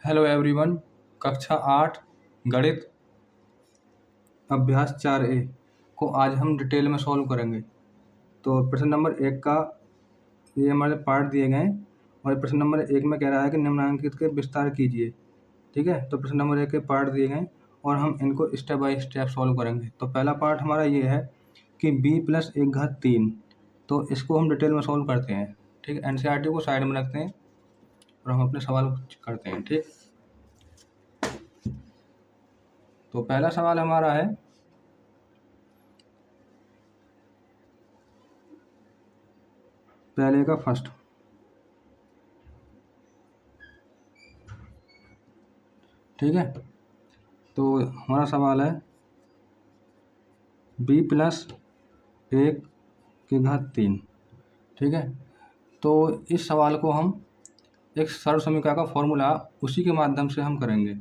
Hello everyone. कक्षा 8 गणित अभ्यास 4A को आज हम डिटेल में सॉल्व करेंगे। तो प्रश्न नंबर 1 का ये हमारे पार्ट दिए गए हैं और प्रश्न नंबर 1 में कह रहा है कि निम्नलिखित के विस्तार कीजिए। ठीक है, तो प्रश्न नंबर 1 के पार्ट दिए गए हैं और हम इनको स्टेप बाय स्टेप सॉल्व करेंगे। तो पहला पार्ट हमारा ये है कि b+1/3, तो इसको हम डिटेल में सॉल्व करते हैं। ठीक है, एनसीईआरटी को साइड में रखते हैं और हम अपने सवाल करते हैं। ठीक, तो पहला सवाल हमारा है पहले का फर्स्ट। ठीक है, तो हमारा सवाल है b+1/3। ठीक है, तो इस सवाल को हम एक सरल समीकरण का फॉर्मूला उसी के माध्यम से हम करेंगे।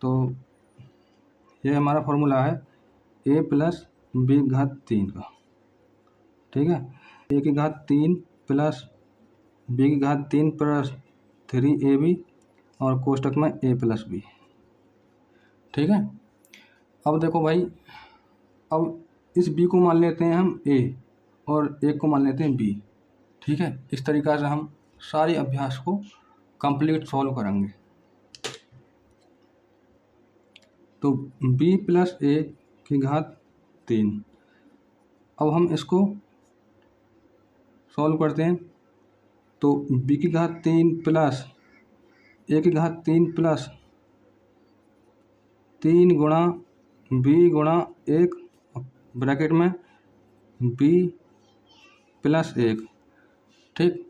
तो ये हमारा फॉर्मूला है a+b3 का। ठीक है, a3 plus b3 plus 3ab और कोष्टक में a+b। ठीक है, अब देखो भाई, अब इस b को मान लेते हैं हम a और एक को मान लेते हैं b। ठीक है, इस तरीक़ा से हम सारी अभ्यास को कंप्लीट सॉल्व करेंगे। तो b+a3, अब हम इसको सॉल्व करते हैं। तो b3 प्लस a3 प्लस 3 गुणा b गुणा 1 ब्रैकेट में b+1। ठीक,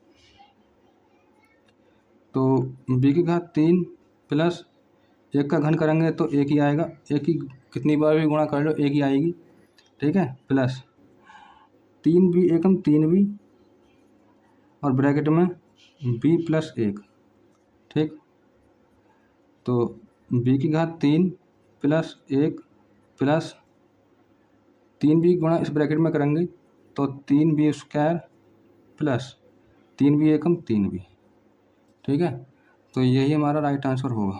तो b3 प्लस 1 का घन करेंगे तो 1 ही आएगा। 1 की कितनी बार भी गुणा कर लो 1 ही आएगी। ठीक है, प्लस 3b एकम 3b और ब्रैकेट में b+1। ठीक, तो b3 प्लस 1 प्लस 3b गुणा इस ब्रैकेट में करेंगे तो 3b² प्लस 3b एकम 3b। ठीक है, तो यही हमारा राइट आंसर होगा।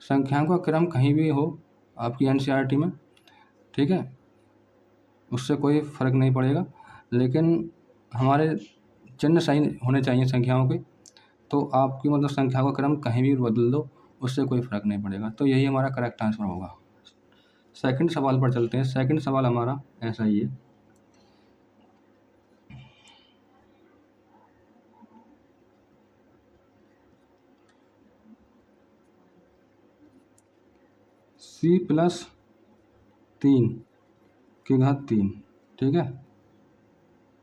संख्याओं का क्रम कहीं भी हो आपकी एनसीईआरटी में, ठीक है, उससे कोई फ़र्क नहीं पड़ेगा, लेकिन हमारे चिन्ह सही होने चाहिए संख्याओं के। तो आपकी मतलब संख्या का क्रम कहीं भी बदल दो, उससे कोई फ़र्क नहीं पड़ेगा। तो यही हमारा करेक्ट आंसर होगा। सेकंड सवाल पर चलते हैं। सेकंड सवाल हमारा ऐसा ही है। c+3/3। ठीक है,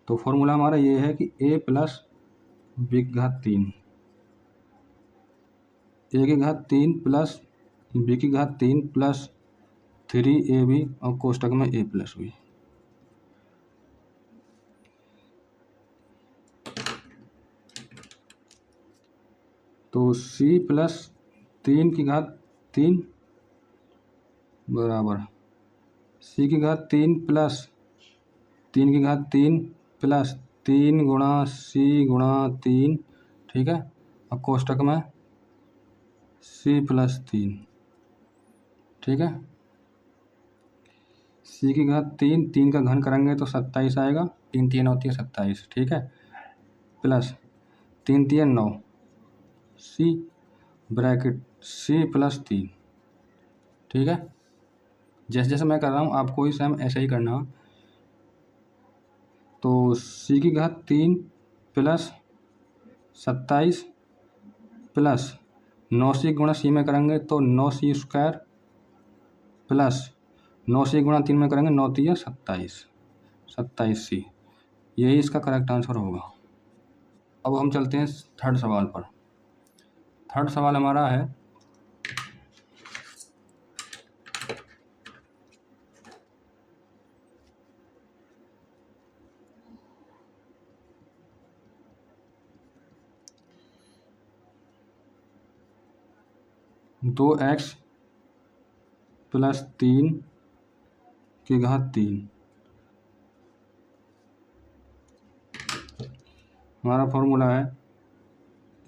तो फॉर्मूला हमारा ये है कि a+b3 plus b3 plus 3ab और कोष्टक में a+b। तो c+3/3 बराबर c3 प्लस 3/3 प्लस 3 गुणा c गुणा 3। ठीक है, और कोष्टक में c+3। ठीक है, c3 3 का घन करेंगे तो 27 आएगा। 3 3 होती है 27। ठीक है, प्लस 3 3 9 c ब्रैकेट c+3। ठीक है, जैसे जैसे मैं कर रहा हूँ आपको ही सेम ऐसे ही करना। तो c3 प्लस 27 प्लस 9c गुणा c में करेंगे तो 9c² प्लस 9c गुणा 3 में करेंगे 9 3 27 27c। यही इसका करेक्ट आंसर होगा। अब हम चलते हैं थर्ड सवाल पर। थर्ड सवाल हमारा है दो x प्लस 3/3। हमारा फॉर्मूला है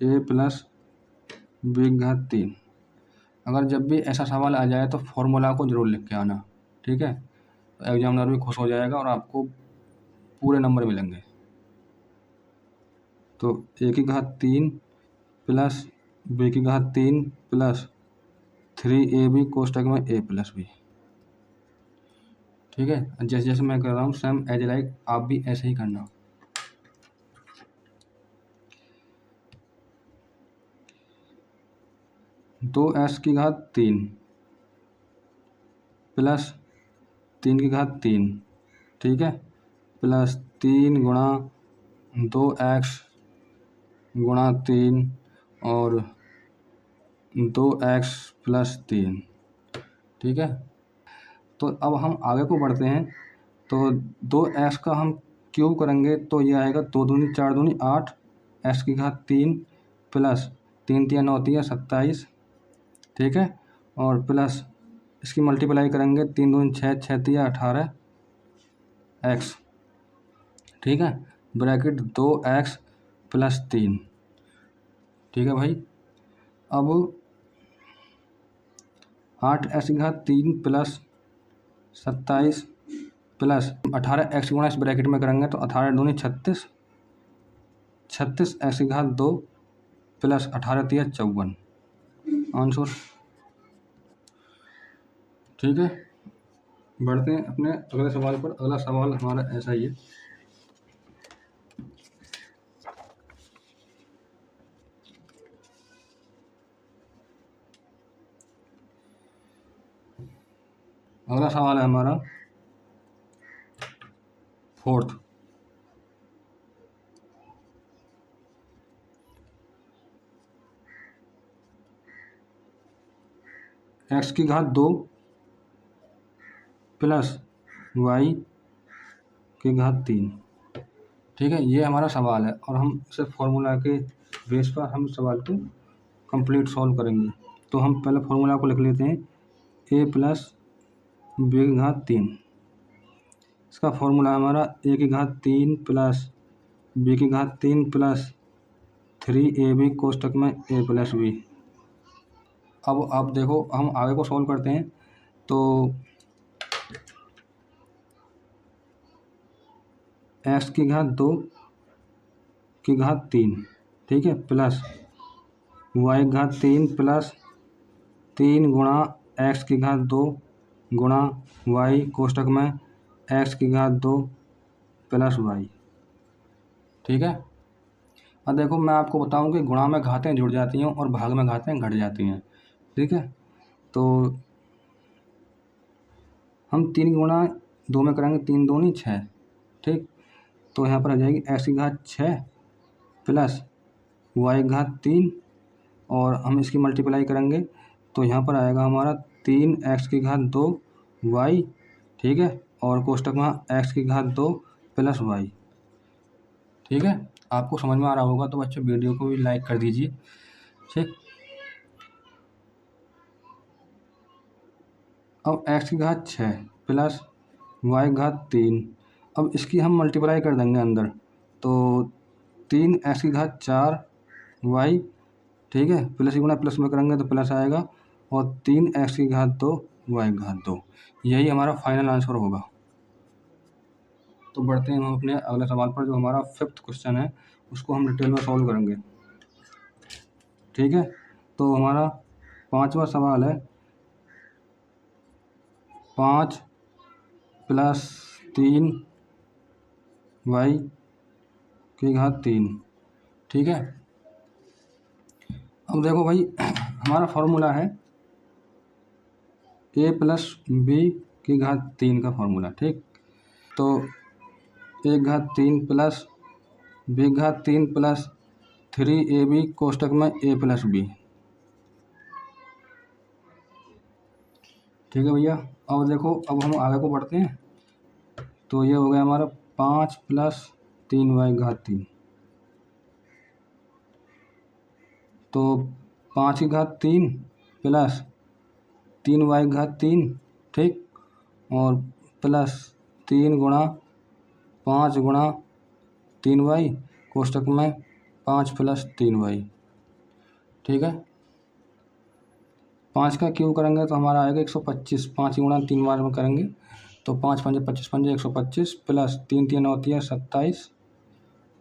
a+b² बी की घात 3। अगर जब भी ऐसा सवाल आ जाए तो फॉर्मूला को ज़रूर लिख के आना, ठीक है। तो एग्जामिनर भी खुश हो जाएगा और आपको पूरे नंबर मिलेंगे। तो ए की घात 3 प्लस बी की घात 3 प्लस 3ab कोष्टक में a प्लस बी, ठीक है। जैसे जैसे मैं कर रहा हूँ सेम एज लाइक आप भी ऐसे ही करना। दो एस की घात 3 प्लस 3 की घात 3, ठीक है, प्लस 3 गुणा 2x गुणा 3 और 2x प्लस 3, ठीक है। तो अब हम आगे को बढ़ते हैं। तो 2x का हम क्यूब करेंगे तो ये आएगा 2 दूनी 4 दूनी 8 x की घात 3 प्लस 3 3 9 3 27, ठीक है, और प्लस इसकी मल्टीप्लाई करेंगे 3 दूनी 6 6 3 18 x, ठीक है, ब्रैकेट 2x प्लस 3, ठीक है भाई। अब 8x की घात 3 प्लस 27 प्लस 18x गुणा इस ब्रैकेट में करेंगे तो 18 दूनी 36 36x की घात 2 प्लस 18 3 54 आंसर, ठीक है। बढ़ते हैं अपने अगले सवाल पर। अगला सवाल हमारा ऐसा ही है। अगला सवाल है हमारा 4th। x की घात 2 प्लस y की घात 3, ठीक है, ये हमारा सवाल है और हम इसे फॉर्मूला के बेस पर हम सवाल को कंप्लीट सॉल्व करेंगे। तो हम पहले फॉर्मूला को लिख लेते हैं, a प्लस बी की घात 3। इसका फॉर्मूला हमारा a की घात 3 प्लस बी की घात 3 प्लस 3ab कोष्टक में a प्लस बी। अब आप देखो हम आगे को सॉल्व करते हैं। तो x की घात 2 की घात 3, ठीक है, प्लस y की घात 3 प्लस 3 गुणा x की घात 2 गुणा y कोष्टक में x की घात 2 प्लस y, ठीक है। अब देखो मैं आपको बताऊं कि गुणा में घातें जुड़ जाती हैं और भाग में घातें घट जाती हैं, ठीक है। तो हम 3 गुणा 2 में करेंगे 3 दूनी 6, ठीक। तो यहाँ पर आ जाएगी x की घात 6 प्लस y की घात 3 और हम इसकी मल्टीप्लाई करेंगे तो यहाँ पर आएगा हमारा 3x की घात 2 y, ठीक है, और कोष्टक में x की घात 2 प्लस y, ठीक है। आपको समझ में आ रहा होगा तो बच्चों वीडियो को भी लाइक कर दीजिए, ठीक। अब x की घात 6 प्लस y की घात 3, अब इसकी हम मल्टीप्लाई कर देंगे अंदर तो 3x की घात 4 y, ठीक है, प्लस की गुणा प्लस में करेंगे तो प्लस आएगा और 3x की घात 2 y की घात 2, यही हमारा फाइनल आंसर होगा। तो बढ़ते हैं हम अपने अगले सवाल पर, जो हमारा 5th क्वेश्चन है उसको हम डिटेल में सॉल्व करेंगे, ठीक है। तो हमारा 5वां सवाल है 5 प्लस 3 y की घात 3, ठीक है। अब देखो भाई हमारा फॉर्मूला है a प्लस बी की घात 3 का फॉर्मूला, ठीक। तो a घात 3 प्लस बी घात 3 प्लस 3ab कोष्टक में a प्लस बी, ठीक है भैया। अब देखो अब हम आगे को बढ़ते हैं। तो ये हो गया हमारा 5 प्लस 3y घात 3, तो 5 की घात 3 प्लस 3y घात 3, ठीक, और प्लस 3 गुणा 5 गुणा 3y कोष्टक में 5 प्लस 3y, ठीक है। 5 का क्यूब करेंगे तो हमारा आएगा 125। 5 गुणा 3 बार में करेंगे तो 5 पंजे 25 पंजे 125 प्लस 3 3 होती है 27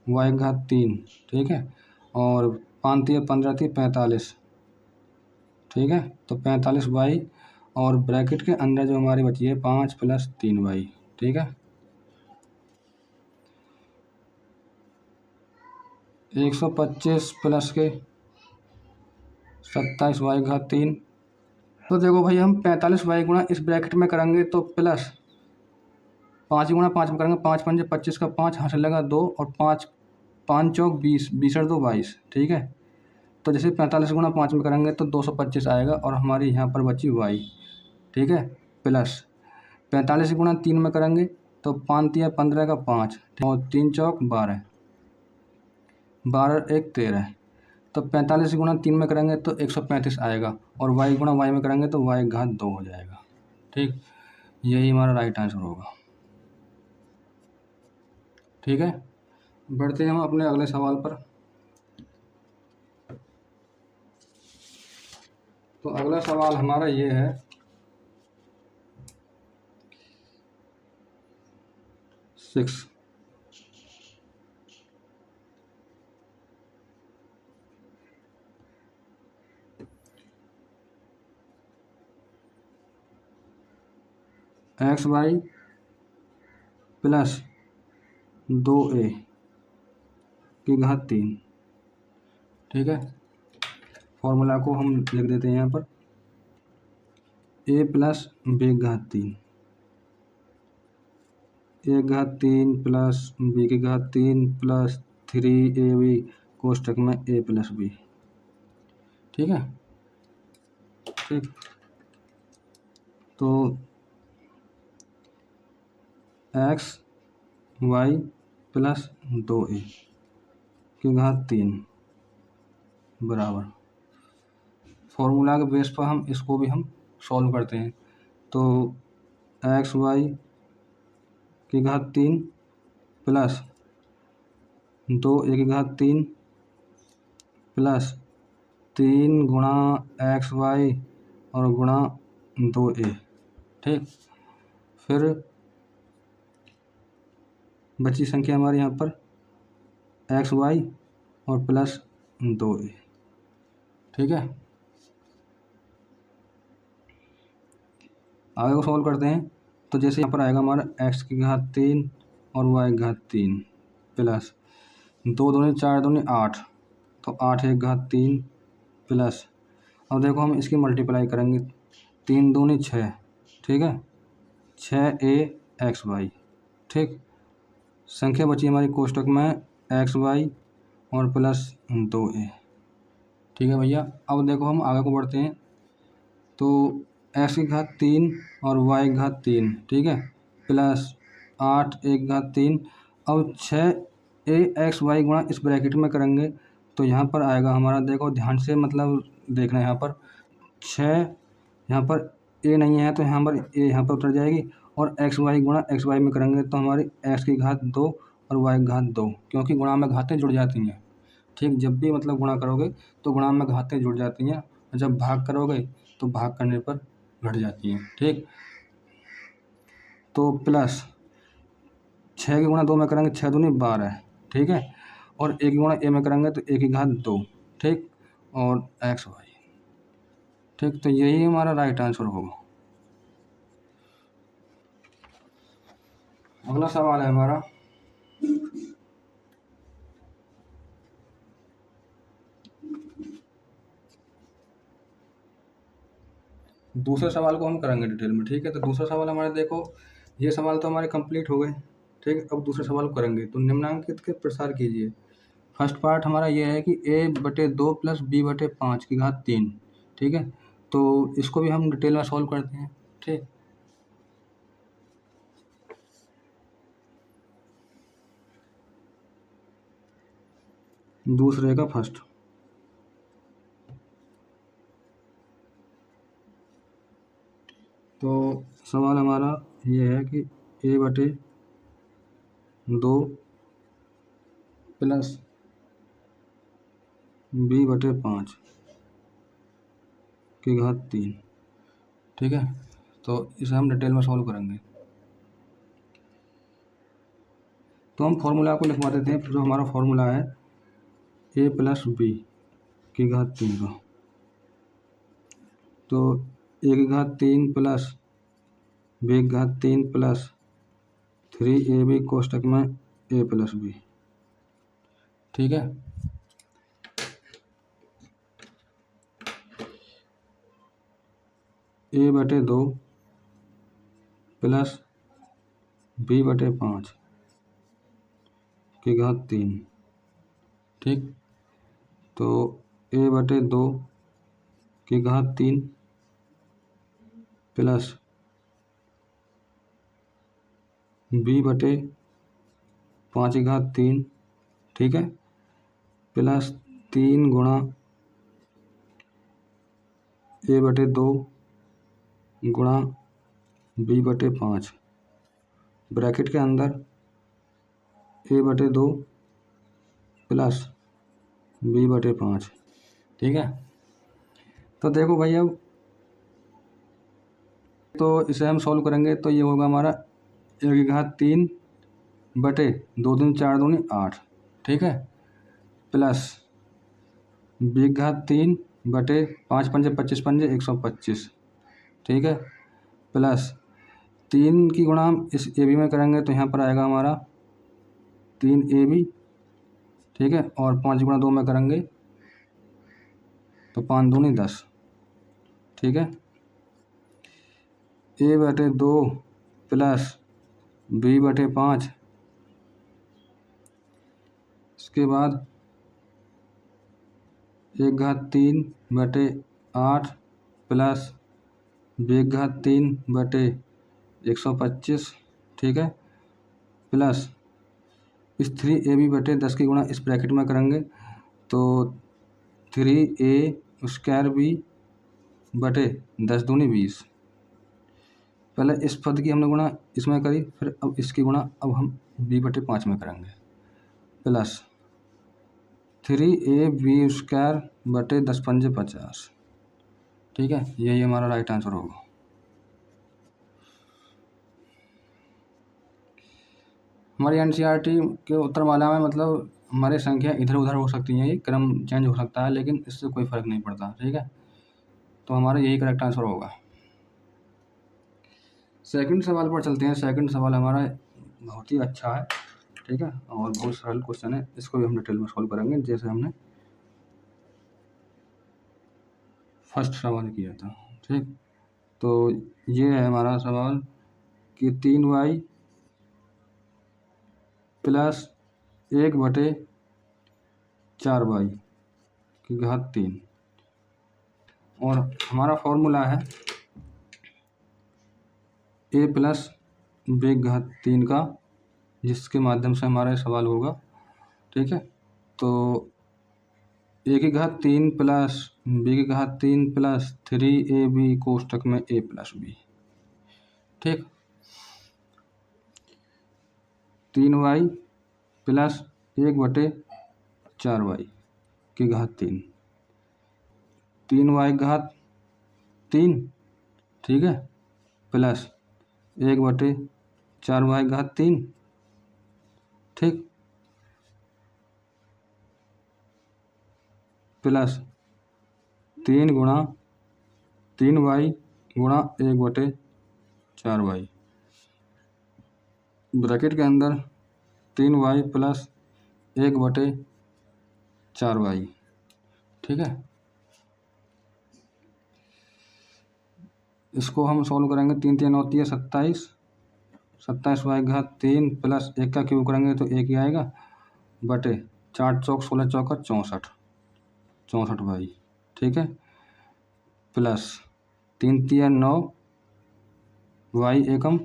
वाई घात 3। ठीक है, और 5 3 15 थी 45। ठीक है, तो 45 वाई और ब्रैकेट के अंदर जो हमारी बची है 5 प्लस 3 वाई। ठीक है, 125 प्लस के 27 वाई घात 3। तो देखो भाई हम 45 वाई गुणा इस ब्रैकेट में करेंगे तो प्लस 5 गुणा 5 में करेंगे, 5 पंजे 25 का 5 हाथ लगा 2 और 5 5 चौक 20 20 और 2 22। ठीक है, तो जैसे 45 गुणा 5 में करेंगे तो 225 आएगा और हमारी यहाँ पर बची वाई। ठीक है, प्लस 45 गुणा 3 में करेंगे तो 5 3 15 का 5 और 3 चौक 12 12 1 13। तो 45 गुणा 3 में करेंगे तो 135 आएगा और वाई गुणा वाई में करेंगे तो वाई घात 2 हो जाएगा। ठीक, यही हमारा राइट आंसर होगा। ठीक है, बढ़ते हैं हम अपने अगले सवाल पर। तो अगला सवाल हमारा ये है, six. X Y plus 2a की घात 3। ठीक है, फॉर्मूला को हम लिख देते हैं यहाँ पर, a प्लस b घात 3, a घात 3 प्लस b की घात 3 प्लस 3ab कोष्टक में a प्लस b। ठीक है, ठीक, तो एक्स वाई प्लस 2a की घात 3 बराबर, फॉर्मूला के बेस पर हम इसको भी हम सॉल्व करते हैं। तो एक्स वाई की घात 3 प्लस 2a की घात 3 प्लस 3 गुणा एक्स वाई और गुणा 2a। ठीक, फिर बची संख्या हमारी यहाँ पर एक्स वाई और प्लस 2a। ठीक है, आगे को सॉल्व करते हैं। तो जैसे यहाँ पर आएगा हमारा एक्स की घात 3 और वाई घात 3 प्लस 2 दूनी 4 दूनी 8, तो 8 एक घात 3 प्लस, अब देखो हम इसकी मल्टीप्लाई करेंगे, 3 दूनी 6। ठीक है, 6a एक्स वाई। ठीक, संख्या बची हमारी कोष्टक में एक्स वाई और प्लस 2a। ठीक है भैया, अब देखो हम आगे को बढ़ते हैं। तो एक्स की घात 3 और वाई घात 3। ठीक है, प्लस 8 एक घात 3। अब 6a एक्स वाई गुणा इस ब्रैकेट में करेंगे तो यहाँ पर आएगा हमारा, देखो ध्यान से मतलब देखना, यहाँ पर 6, यहाँ पर a नहीं है तो यहाँ पर a यहाँ पर उतर जाएगी और एक्स वाई गुणा एक्स वाई में करेंगे तो हमारी एक्स की घात 2 और वाई घात 2, क्योंकि गुणा में घातें जुड़ जाती हैं। ठीक, जब भी मतलब गुणा करोगे तो गुणा में घातें जुड़ जाती हैं और जब भाग करोगे तो भाग करने पर घट जाती हैं। ठीक, तो प्लस 6 की गुणा 2 में करेंगे 6 दूनी 12। ठीक है, और a की गुणा a में करेंगे तो a की घात 2। ठीक, और एक्स वाई। ठीक, तो यही हमारा राइट आंसर होगा। अगला सवाल है हमारा, दूसरे सवाल को हम करेंगे डिटेल में। ठीक है, तो दूसरा सवाल हमारे, देखो ये सवाल तो हमारे कंप्लीट हो गए। ठीक है, अब दूसरे सवाल को करेंगे। तो निम्नांकित के प्रसार कीजिए। फर्स्ट पार्ट हमारा ये है कि a/2 प्लस b/5 की घात 3। ठीक है, तो इसको भी हम डिटेल में सॉल्व करते हैं। ठीक, दूसरे का फर्स्ट। तो सवाल हमारा ये है कि a/2 प्लस b/5 की घात 3। ठीक है, तो इसे हम डिटेल में सॉल्व करेंगे। तो हम फॉर्मूला को लिखवा देते हैं। जो हमारा फॉर्मूला है a प्लस बी की घात 3 का, तो a की घात 3 प्लस b की घात 3 प्लस 3ab कोष्टक में a प्लस बी। ठीक है, a/2 प्लस b/5 की घात 3। ठीक, तो a/2 की घात 3 प्लस b/5 की घात 3। ठीक है, प्लस 3 गुणा a/2 गुणा b/5 ब्रैकेट के अंदर a/2 प्लस b/5। ठीक है, तो देखो भाई, अब तो इसे हम सॉल्व करेंगे तो ये होगा हमारा a की घात 3 बटे 2 दूनी 4 दूनी 8। ठीक है, प्लस b की घात 3 बटे 5 पंजे 25 पंजे 125। ठीक है, प्लस 3 की गुणा हम इस ए बी में करेंगे तो यहाँ पर आएगा हमारा 3ab। ठीक है, और 5 गुणा 2 में करेंगे तो 5 दूनी 10। ठीक है, a/2 प्लस b/5, इसके बाद 1 घात 3 बटे 8 प्लस b घात 3 बटे 125। ठीक है, प्लस इस 3ab बटे 10 की गुणा इस ब्रैकेट में करेंगे तो 3a² बटे 10 दूनी 20। पहले इस पद की हमने गुणा इसमें करी, फिर अब इसकी गुणा अब हम b/5 में करेंगे, प्लस 3ab² बटे 10 पंजे 50। ठीक है, यही हमारा राइट आंसर होगा। हमारी एनसीईआरटी के उत्तरमाला में मतलब हमारी संख्या इधर उधर हो सकती हैं, ये क्रम चेंज हो सकता है, लेकिन इससे कोई फ़र्क नहीं पड़ता। ठीक है, तो हमारा यही करेक्ट आंसर होगा। सेकंड सवाल पर चलते हैं। सेकंड सवाल हमारा बहुत ही अच्छा है। ठीक है, और बहुत सरल क्वेश्चन है, इसको भी हम डिटेल में सॉल्व करेंगे जैसे हमने फर्स्ट सवाल किया था। ठीक, तो ये है हमारा सवाल कि 3y प्लस 1/4y की घात 3, और हमारा फॉर्मूला है a प्लस b की घात 3 का, जिसके माध्यम से हमारा सवाल होगा। ठीक है, तो a की घात 3 प्लस b की घात 3 प्लस 3ab कोष्टक में a प्लस b। ठीक, 3y प्लस 1/4y की घात 3, 3y घात 3। ठीक है, प्लस 1/4y घात 3। ठीक, प्लस 3 गुणा 3y गुणा 1/4y ब्रैकेट के अंदर 3y प्लस 1/4y। ठीक है, इसको हम सॉल्व करेंगे। 3 3 होती है 27, 27y घात 3 प्लस 1 का क्यूब करेंगे तो 1 ही आएगा, बटे 4 चौक 16 चौका 64, 64y। ठीक है, प्लस 3 3 9 y एकम,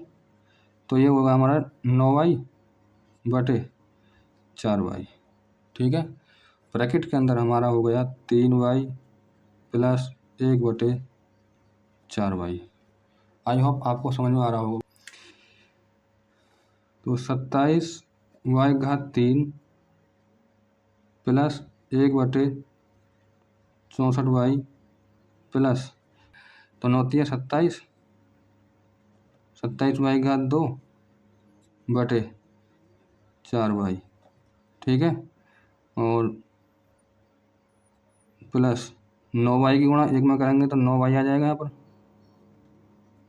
तो ये होगा हमारा 9y बटे 4y। ठीक है, ब्रैकेट के अंदर हमारा हो गया 3y plus 1/4y। I hope आपको समझ में आ रहा होगा। तो 27y घात 3 प्लस 1/64y प्लस तो 9 27, 27/2 बटे 4y, ठीक है। और प्लस 9y की गुणा 1 में करेंगे तो 9y आ जाएगा यहाँ पर,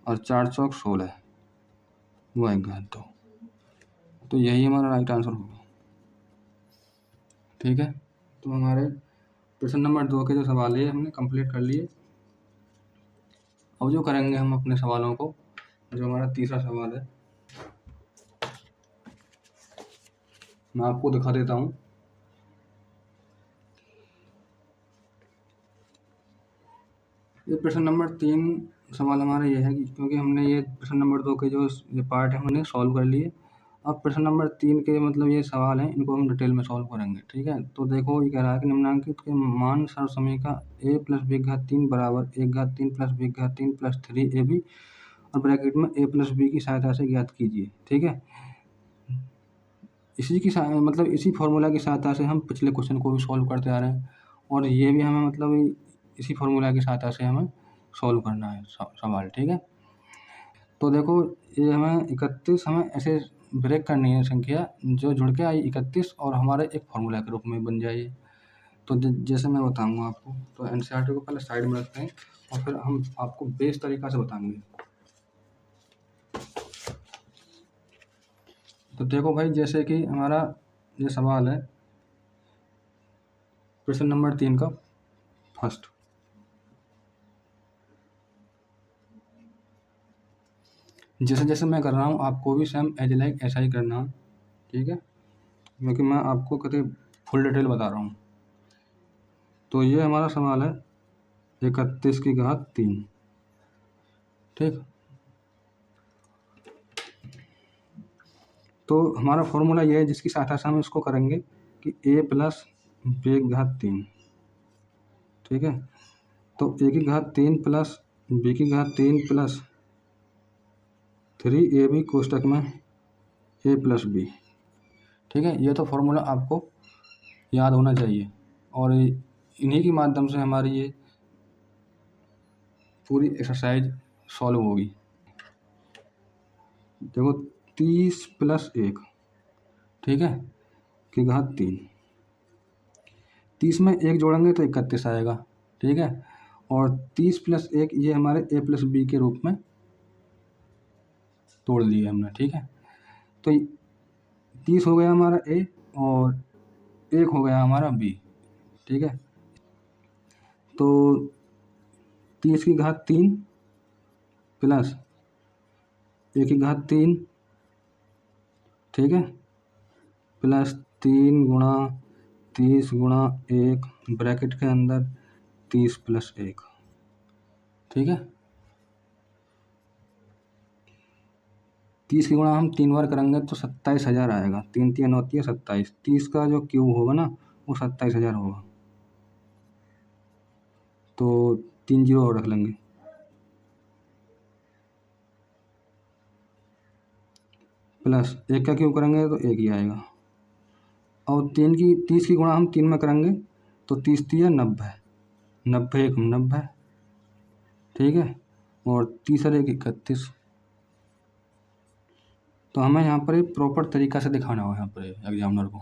और 4 चौक 16 y/2। तो यही हमारा राइट आंसर होगा, ठीक है। तो हमारे प्रश्न नंबर 2 के जो सवाल है हमने कंप्लीट कर लिए। अब जो करेंगे हम अपने सवालों को, जो हमारा तीसरा सवाल है, मैं आपको दिखा देता हूँ। ये प्रश्न नंबर 3 सवाल हमारा ये है कि क्योंकि हमने ये प्रश्न नंबर 2 के जो ये पार्ट है हमने सॉल्व कर लिए। अब प्रश्न नंबर 3 के मतलब ये सवाल हैं, इनको हम डिटेल में सॉल्व करेंगे, ठीक है। तो देखो ये कह रहा है कि निम्नांकित के मान सर्वसमीका a + b/3 बराबर 1/3 + b/3 + 3ab और ब्रैकेट में a + b की सहायता से ज्ञात कीजिए, ठीक है। मतलब इसी फॉर्मूला की सहायता से हम पिछले क्वेश्चन को भी सॉल्व करते आ रहे हैं, और ये भी हमें मतलब इसी फॉर्मूला की सहायता से हमें सॉल्व करना है सवाल, ठीक है। तो देखो ये हमें 31 हमें ऐसे ब्रेक करनी है संख्या जो जुड़ के आई 31 और हमारे एक फार्मूला के रूप में बन जाए। तो जैसे मैं बताऊंगा आपको, तो एनसीईआरटी को पहले साइड में रखते हैं और फिर हम आपको बेस तरीका से बताएंगे। तो देखो भाई, जैसे कि हमारा ये सवाल है प्रश्न नंबर 3 का फर्स्ट, जैसे जैसे मैं कर रहा हूँ आपको भी सेम एज लाइक ऐसा ही करना है, ठीक है, क्योंकि मैं आपको कभी फुल डिटेल बता रहा हूँ। तो ये हमारा सवाल है 31/3, ठीक। तो हमारा फॉर्मूला ये है जिसकी सहायता से हम इसको करेंगे कि a + b/3, ठीक है। तो a/3 + b/3 + 3ab कोष्टक में a + b, ठीक है। ये तो फॉर्मूला आपको याद होना चाहिए और इन्हीं के माध्यम से हमारी ये पूरी एक्सरसाइज सॉल्व होगी। देखो 30 + 1, ठीक है, की घात 3, 30 में 1 जोड़ेंगे तो 31 आएगा, ठीक है। और 30 + 1 ये हमारे a + b के रूप में तोड़ दिए हमने, ठीक है। तो 30 हो गया हमारा a और 1 हो गया हमारा b, ठीक है। तो 30/3 + 1/3, ठीक है, + 3 × 30 × 1 ब्रैकेट के अंदर 30 + 1, ठीक है। 30 की गुणा हम 3 बार करेंगे तो 27,000 आएगा। 3 × 3 = 9 × 27, 30 का जो क्यूब होगा ना वो 27,000 होगा। तो 3 जीरो और रख लेंगे, प्लस 1 का क्यूब करेंगे तो 1 ही आएगा। और 30 की गुणा हम 3 में करेंगे तो 30 × 3 = 90, 90 × 1 = 90, ठीक है। और 30 और 1 = 31। तो हमें यहाँ पर एक प्रॉपर तरीका से दिखाना होगा यहाँ पर एग्जामिनर को,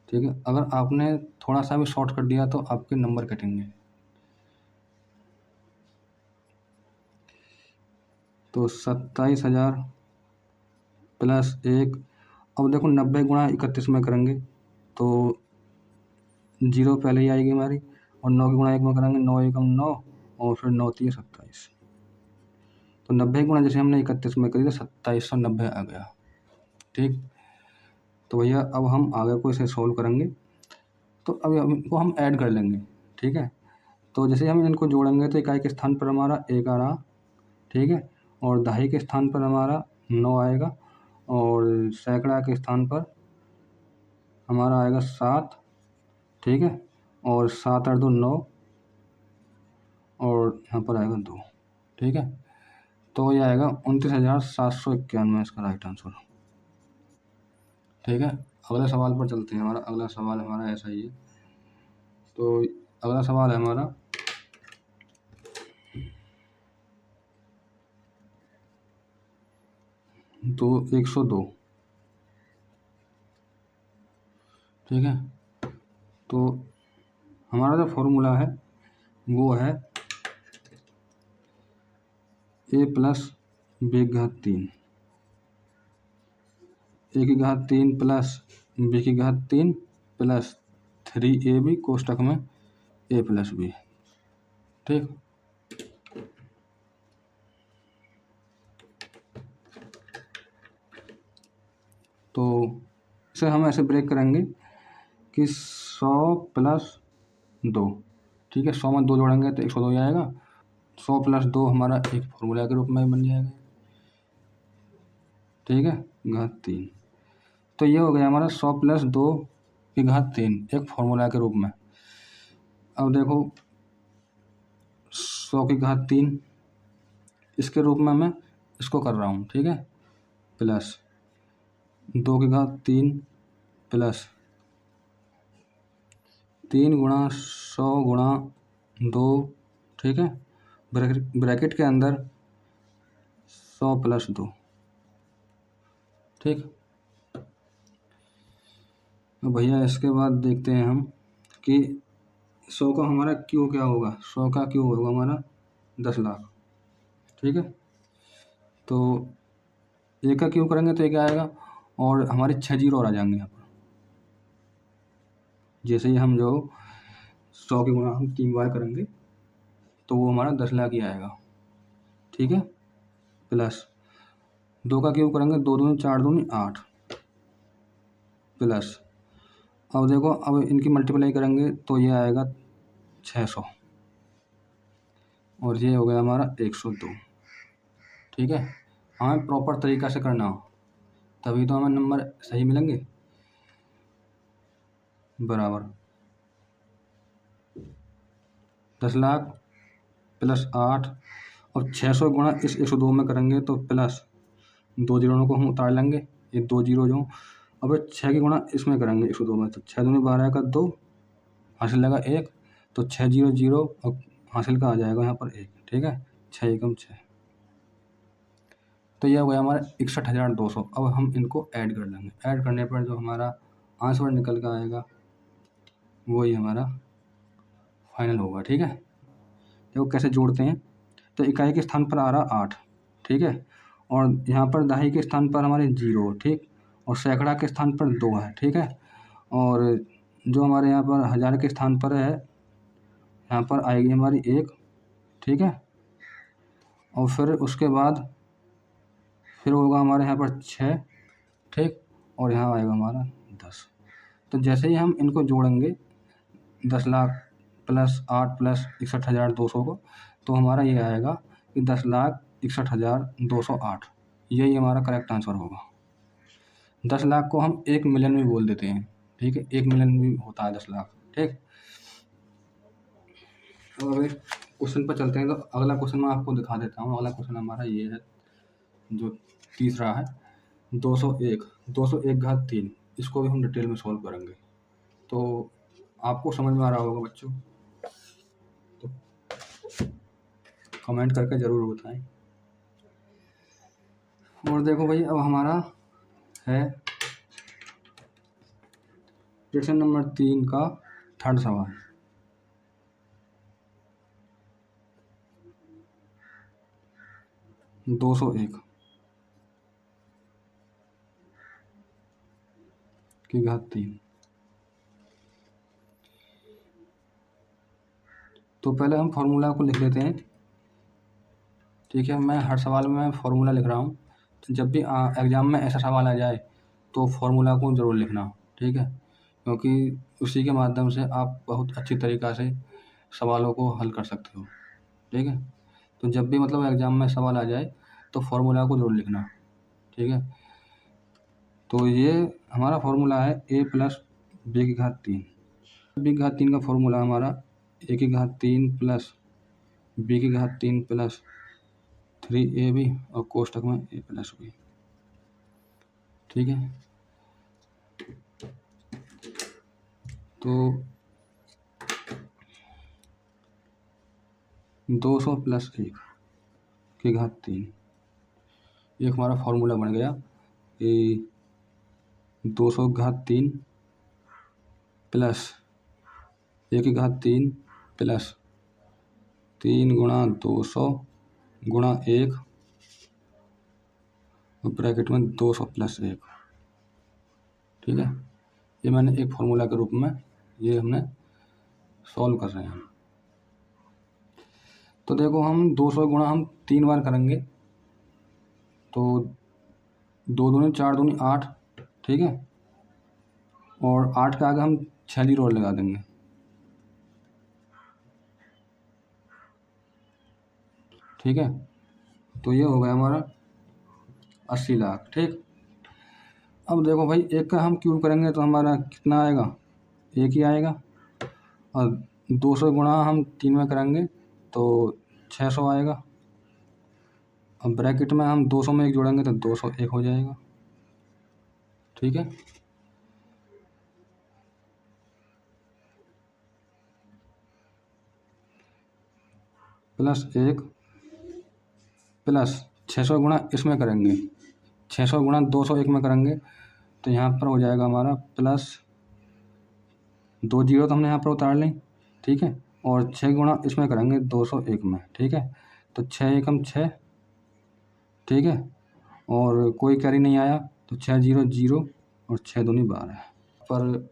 ठीक है। अगर आपने थोड़ा सा भी शॉर्ट कर दिया तो आपके नंबर कटेंगे। तो 27,000 + 1, अब देखो 90 × 31 में करेंगे तो 0 पहले ही आएगी हमारी, और 9 की गुणा 1 में करेंगे 9 × 1 = 9 और फिर 9 × 3 = 27। तो 90 गुणा जैसे हमने 31 में करी तो 2790 आ गया, ठीक। तो भैया अब हम आगे को इसे सॉल्व करेंगे। तो अब इनको हम ऐड कर लेंगे, ठीक है। तो जैसे हम इनको जोड़ेंगे तो इकाई के स्थान पर हमारा 1 आ रहा, ठीक है, और दहाई के स्थान पर हमारा 9 आएगा, और सैकड़ा के स्थान पर हमारा आएगा 7, ठीक है, और 7 × 2 = 9 और यहाँ पर आएगा 2, ठीक है। तो ये आएगा 29,791 इसका राइट आंसर, ठीक है। अगले सवाल पर चलते हैं। हमारा अगला सवाल हमारा ऐसा ही है। तो अगला सवाल है हमारा 102, ठीक है। तो हमारा जो फॉर्मूला है वो है a प्लस b की घात 3, a की घात 3 प्लस b की घात 3 प्लस 3ab कोष्टक में a प्लस b, ठीक। तो इसे हम ऐसे ब्रेक करेंगे कि 100 प्लस 2, ठीक है। 100 में 2 जोड़ेंगे तो 102 आएगा। 100 प्लस 2 हमारा एक फॉर्मूला के रूप में बन जाएगा, ठीक है, घात 3। तो ये हो गया हमारा 100 प्लस 2 की घात 3 एक फॉर्मूला के रूप में। अब देखो 100 की घात 3 इसके रूप में मैं इसको कर रहा हूँ, ठीक है, प्लस 2 की घात 3 प्लस 3 गुणा 100 गुणा 2, ठीक है, ब्रैकेट के अंदर 100 प्लस 2, ठीक। तो भैया इसके बाद देखते हैं हम कि 100 का हमारा क्यू क्या होगा। 100 का क्यू होगा हमारा 10 लाख, ठीक है। तो एक का क्यू करेंगे तो ये क्या आएगा, और हमारे 6 जीरो और आ जाएंगे यहाँ पर। जैसे ही हम जो 100 की गुणा हम 3 बार करेंगे तो वो हमारा 10 लाख ही आएगा, ठीक है। प्लस 2 का क्यूब करेंगे, 2 दूनी 4 दूनी 8 प्लस, अब देखो अब इनकी मल्टीप्लाई करेंगे तो ये आएगा 600 और ये हो गया हमारा 102, ठीक है। हमें प्रॉपर तरीक़ा से करना हो तभी तो हमें नंबर सही मिलेंगे। बराबर 10 लाख प्लस 8 और 600 गुणा इस 102 में करेंगे तो प्लस 2 जीरो को हम उतार लेंगे, ये 2 जीरो जो। अब 6 की गुणा इसमें करेंगे 102 में तो 6 दूनी 12 का 2 हासिल लगा 1, तो 6 जीरो जीरो और हासिल का आ जाएगा यहाँ पर 1, ठीक है। 6 एकम 6, तो यह हो गया हमारा 61,200। अब हम इनको ऐड कर लेंगे, ऐड करने पर जो हमारा आंसर निकल कर आएगा वही हमारा फाइनल होगा, ठीक है। देखो कैसे जोड़ते हैं, तो इकाई के स्थान पर आ रहा 8, ठीक है, और यहाँ पर दहाई के स्थान पर हमारे 0, ठीक, और सैकड़ा के स्थान पर 2 है, ठीक है, और जो हमारे यहाँ पर हज़ार के स्थान पर है यहाँ पर आएगी हमारी 1, ठीक है, और फिर उसके बाद फिर होगा हमारे यहाँ पर 6, ठीक, और यहाँ आएगा हमारा 10। तो जैसे ही हम इनको जोड़ेंगे 10 लाख प्लस 8 प्लस 61,200 को, तो हमारा ये आएगा कि 10,61,208, यही हमारा करेक्ट आंसर होगा। 10 लाख को हम 1 मिलियन में बोल देते हैं, ठीक है, 1 मिलियन भी होता है 10 लाख, ठीक। अब अगर क्वेश्चन पर चलते हैं तो अगला क्वेश्चन मैं आपको दिखा देता हूँ। अगला क्वेश्चन हमारा ये है जो तीसरा है 201 घात 3, इसको भी हम डिटेल में सॉल्व करेंगे। तो आपको समझ में आ रहा होगा बच्चों, तो कमेंट करके ज़रूर बताएं। और देखो भाई अब हमारा है प्रश्न नंबर 3 का थर्ड सवाल। दो 201 की घात 3। तो पहले हम फॉर्मूला को लिख लेते हैं, ठीक है। मैं हर सवाल में फॉर्मूला लिख रहा हूँ, तो जब भी एग्ज़ाम में ऐसा सवाल आ जाए तो फॉर्मूला को ज़रूर लिखना, ठीक है, क्योंकि उसी के माध्यम से आप बहुत अच्छी तरीक़ा से सवालों को हल कर सकते हो, ठीक है। तो जब भी मतलब एग्ज़ाम में सवाल आ जाए तो फॉर्मूला को ज़रूर लिखना, ठीक है। तो ये हमारा फॉर्मूला है a प्लस b की घात 3। b की घात 3 का फॉर्मूला हमारा a की घात 3 प्लस b की घात 3 प्लस 3ab और कोष्टक में a प्लस b, ठीक है। तो 200 प्लस 1 की घात 3, एक हमारा फॉर्मूला बन गया कि 200 की घात 3 प्लस 1 की घात 3 प्लस 3 गुणा 200 गुणा 1 और ब्रैकेट में 200 प्लस 1। ठीक है, ये मैंने एक फॉर्मूला के रूप में ये हमने सॉल्व कर रहे हैं। तो देखो हम 200 गुणा हम 3 बार करेंगे तो 2 दूनी 4 दूनी 8। ठीक है, और 8 के आगे हम 6 जीरो और लगा देंगे। ठीक है, तो ये हो गया हमारा 80 लाख। ठीक, अब देखो भाई एक का हम क्यूब करेंगे तो हमारा कितना आएगा, एक ही आएगा। और 200 गुणा हम 3 में करेंगे तो 600 आएगा। अब ब्रैकेट में हम 200 में 1 जोड़ेंगे तो 201 हो जाएगा। ठीक है, प्लस 1 प्लस 600 गुणा इसमें करेंगे, 600 गुणा 201 में करेंगे तो यहाँ पर हो जाएगा हमारा प्लस 2 जीरो तो हमने यहाँ पर उतार लें। ठीक है, और 6 गुणा इसमें करेंगे 201 में। ठीक है, तो 6 एकम 6। ठीक है, और कोई कैरी नहीं आया तो 6 जीरो जीरो और 6 दूनी 12 पर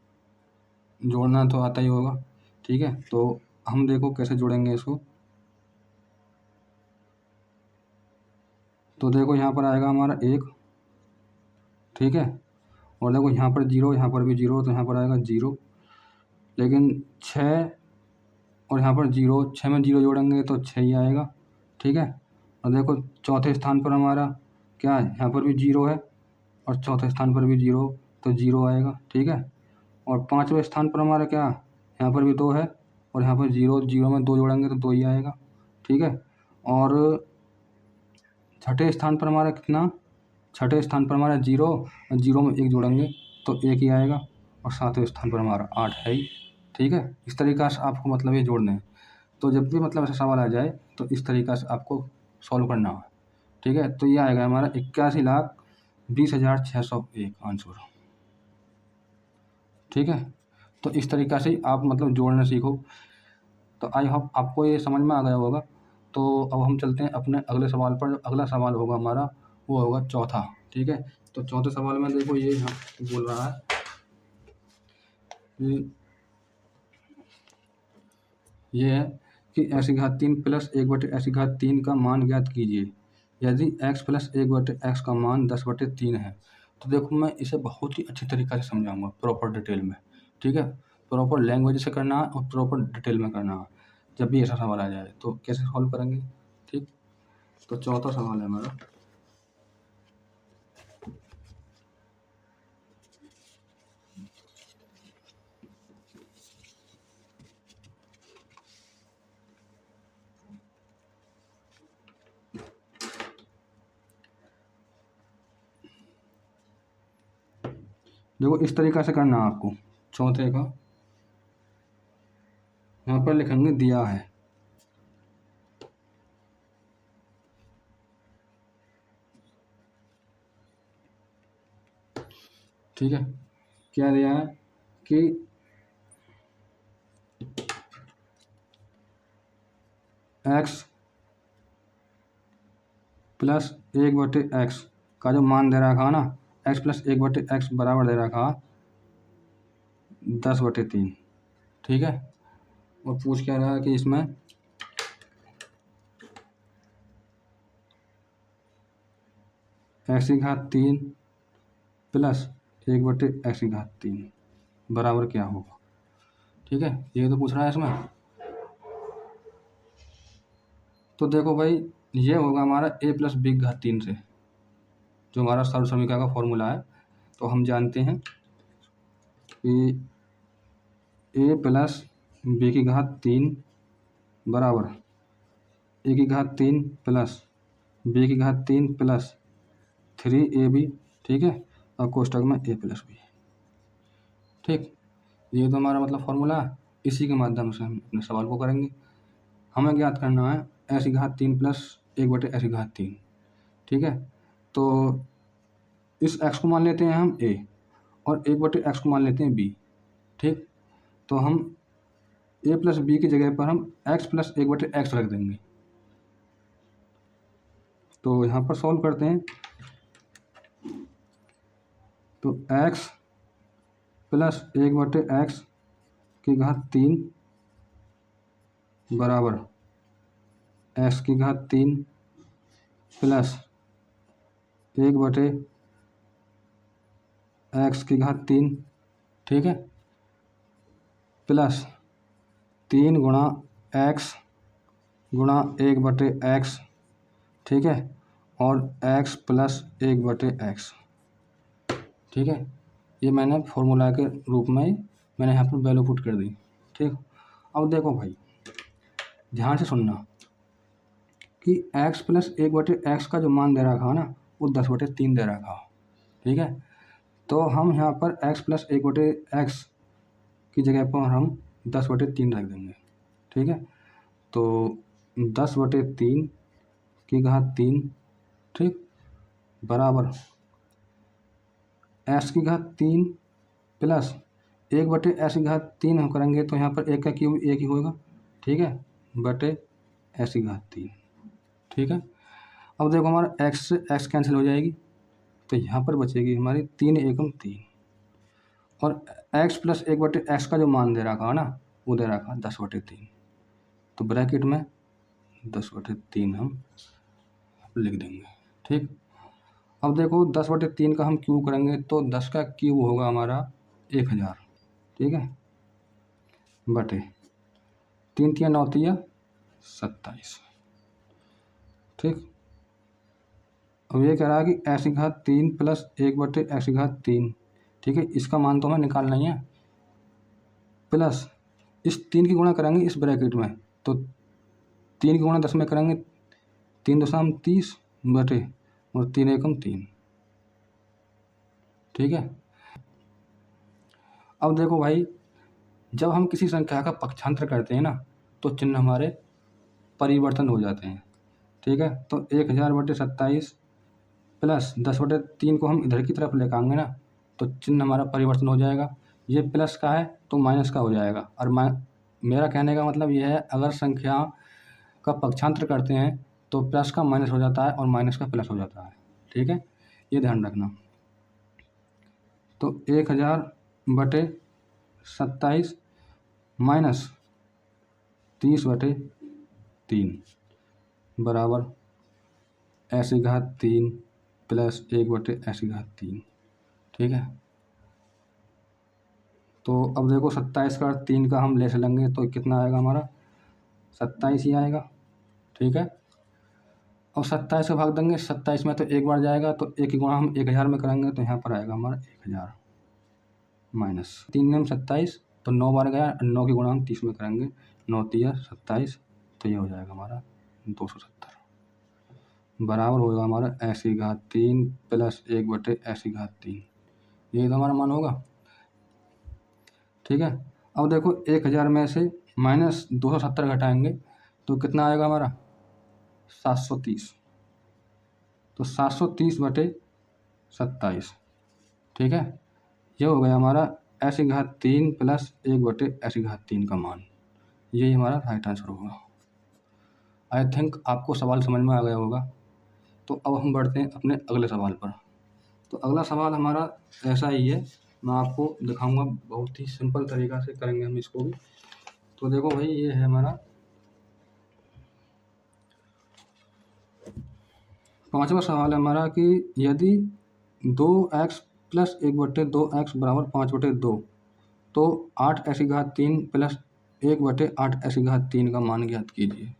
जोड़ना तो आता ही होगा। ठीक है, तो हम देखो कैसे जोड़ेंगे इसको। तो देखो यहाँ पर आएगा हमारा 1। ठीक है, और देखो यहाँ पर 0, यहाँ पर भी 0, तो यहाँ पर आएगा 0। लेकिन 6 और यहाँ पर 0, 6 में 0 जोड़ेंगे तो 6 ही आएगा। ठीक है, और देखो चौथे स्थान पर हमारा क्या है, यहाँ पर भी 0 है और चौथे स्थान पर भी 0, तो 0 आएगा। ठीक है, और 5वें स्थान पर हमारा क्या, यहाँ पर भी 2 है और यहाँ पर 0, 0 में 2 जोड़ेंगे तो 2 ही आएगा। ठीक है, और छठे स्थान पर हमारा कितना, छठे स्थान पर हमारा 0 और 0 में 1 जोड़ेंगे तो 1 ही आएगा। और 7वें स्थान पर हमारा 8 है ही। ठीक है, इस तरीक़ा से आपको मतलब ये जोड़ने हैं। तो जब भी मतलब ऐसा सवाल आ जाए तो इस तरीक़ा से आपको सॉल्व करना है। ठीक है, तो ये आएगा हमारा 81,20,601 आंसर। ठीक है, तो इस तरीक़ा से आप मतलब जोड़ना सीखो। तो आई होप आपको ये समझ में आ गया होगा। तो अब हम चलते हैं अपने अगले सवाल पर। जो अगला सवाल होगा हमारा वो होगा चौथा। ठीक है, तो चौथे सवाल में देखो ये यहाँ बोल रहा है कि ये है कि x⁻³ प्लस 1/x⁻³ का मान ज्ञात कीजिए यदि x प्लस 1/x का मान 10/3 है। तो देखो मैं इसे बहुत ही अच्छी तरीक़ा से समझाऊंगा प्रॉपर डिटेल में। ठीक है, प्रॉपर लैंग्वेज से करना है और प्रॉपर डिटेल में करना है। जब भी ऐसा सवाल आ जाए तो कैसे सॉल्व करेंगे। ठीक, तो चौथा सवाल है हमारा, देखो इस तरीक़ा से करना है आपको। चौथे का यहाँ पर लिखेंगे दिया है। ठीक है, क्या दिया है कि x प्लस 1/x का जो मान दे रखा ना, x प्लस 1/x बराबर दे रखा 10/3। ठीक है, और पूछ क्या रहा है कि इसमें x⁻³ प्लस 1/x⁻³ बराबर क्या होगा। ठीक है, ये तो पूछ रहा है इसमें। तो देखो भाई ये होगा हमारा a प्लस b⁻³ से, जो हमारा सर्व समीकरण का फॉर्मूला है। तो हम जानते हैं कि a प्लस b⁻³ बराबर a⁻³ plus b⁻³ plus 3ab। ठीक है, और कोष्टक में a प्लस b। ठीक, ये तो हमारा मतलब फॉर्मूला है। इसी के माध्यम से हम अपने सवाल को करेंगे। हमें ज्ञात करना है x⁻³ प्लस 1/x⁻³। ठीक है, तो इस x को मान लेते हैं हम a और 1/x को मान लेते हैं b। ठीक, तो हम a प्लस बी की जगह पर हम x प्लस 1/x रख देंगे। तो यहाँ पर सॉल्व करते हैं, तो x प्लस 1/x की घात 3 बराबर x की घात 3 प्लस 1/x की घात 3, ठीक है, प्लस 3 गुणा x गुणा 1/x, ठीक है, और x प्लस 1/x, ठीक है। ये मैंने फॉर्मूला के रूप में मैंने यहाँ पर वैल्यू पुट कर दी। ठीक, अब देखो भाई ध्यान से सुनना कि x प्लस 1/x का जो मान दे रखा है ना वो 10/3 दे रखा। ठीक है, तो हम यहाँ पर x प्लस 1/x की जगह पर हम 10/3 रख देंगे। ठीक है, तो 10/3 की घात 3, ठीक, बराबर x की घात 3 प्लस 1/x की घात 3 हम करेंगे तो यहाँ पर 1 का क्यूब 1 ही होगा। ठीक है, बटे x की घात 3। ठीक है, अब देखो हमारा x से x कैंसिल हो जाएगी तो यहाँ पर बचेगी हमारी 3 एकम 3 और x प्लस 1/x का जो मान दे रखा है ना वो दे रखा 10/3, तो ब्रैकेट में 10/3 हम लिख देंगे। ठीक, अब देखो 10/3 का हम क्यूब करेंगे तो 10 का क्यूब होगा हमारा 1000। ठीक है, बटे 3 तिया 9 तिया 27। ठीक, अब ये कह रहा है कि x की घात 3 प्लस 1/x की घात 3, ठीक है, इसका मान तो हमें निकालना ही है, प्लस इस 3 की गुणा करेंगे इस ब्रैकेट में, तो 3 की गुणा 10 में करेंगे 3 दशम 30 बटे और 3 एकम 3। ठीक है, अब देखो भाई जब हम किसी संख्या का पक्षांतर करते हैं ना तो चिन्ह हमारे परिवर्तन हो जाते हैं। ठीक है, तो 1000/27 प्लस 10/3 को हम इधर की तरफ लेकर आएंगे ना तो चिन्ह हमारा परिवर्तन हो जाएगा। ये प्लस का है तो माइनस का हो जाएगा, और मेरा कहने का मतलब यह है अगर संख्या का पक्षांतर करते हैं तो प्लस का माइनस हो जाता है और माइनस का प्लस हो जाता है। ठीक है, ये ध्यान रखना। तो 1000/27 माइनस 30/3 बराबर x की घात 3 प्लस 1/x की घात 3। ठीक है, तो अब देखो 27 का 3 का हम ले लेंगे तो कितना आएगा हमारा 27 ही आएगा। ठीक है, और 27 का भाग देंगे 27 में तो एक बार जाएगा तो एक की गुणा हम 1000 में करेंगे तो यहाँ पर आएगा हमारा 1000 माइनस 3 में 27 तो 9 बार गया, 9 की गुणा हम 30 में करेंगे, 9 तिया 27, तो ये हो जाएगा हमारा 270 बराबर होगा हमारा x की घात 3 प्लस 1/x की घात 3। ये तो हमारा मान होगा। ठीक है, अब देखो 1000 में से माइनस 270 घटाएंगे तो कितना आएगा हमारा 730, तो 730/27। ठीक है, ये हो गया हमारा x की घात 3 प्लस 1/x की घात 3 का मान। यही हमारा राइट आंसर होगा। आई थिंक आपको सवाल समझ में आ गया होगा। तो अब हम बढ़ते हैं अपने अगले सवाल पर। तो अगला सवाल हमारा ऐसा ही है, मैं आपको दिखाऊंगा, बहुत ही सिंपल तरीक़ा से करेंगे हम इसको भी। तो देखो भाई ये है हमारा 5वां सवाल है हमारा कि यदि 2x प्लस 1/2x बराबर 5/2 तो 8x की घात 3 प्लस 1/8x की घात 3 का मान ज्ञात कीजिए।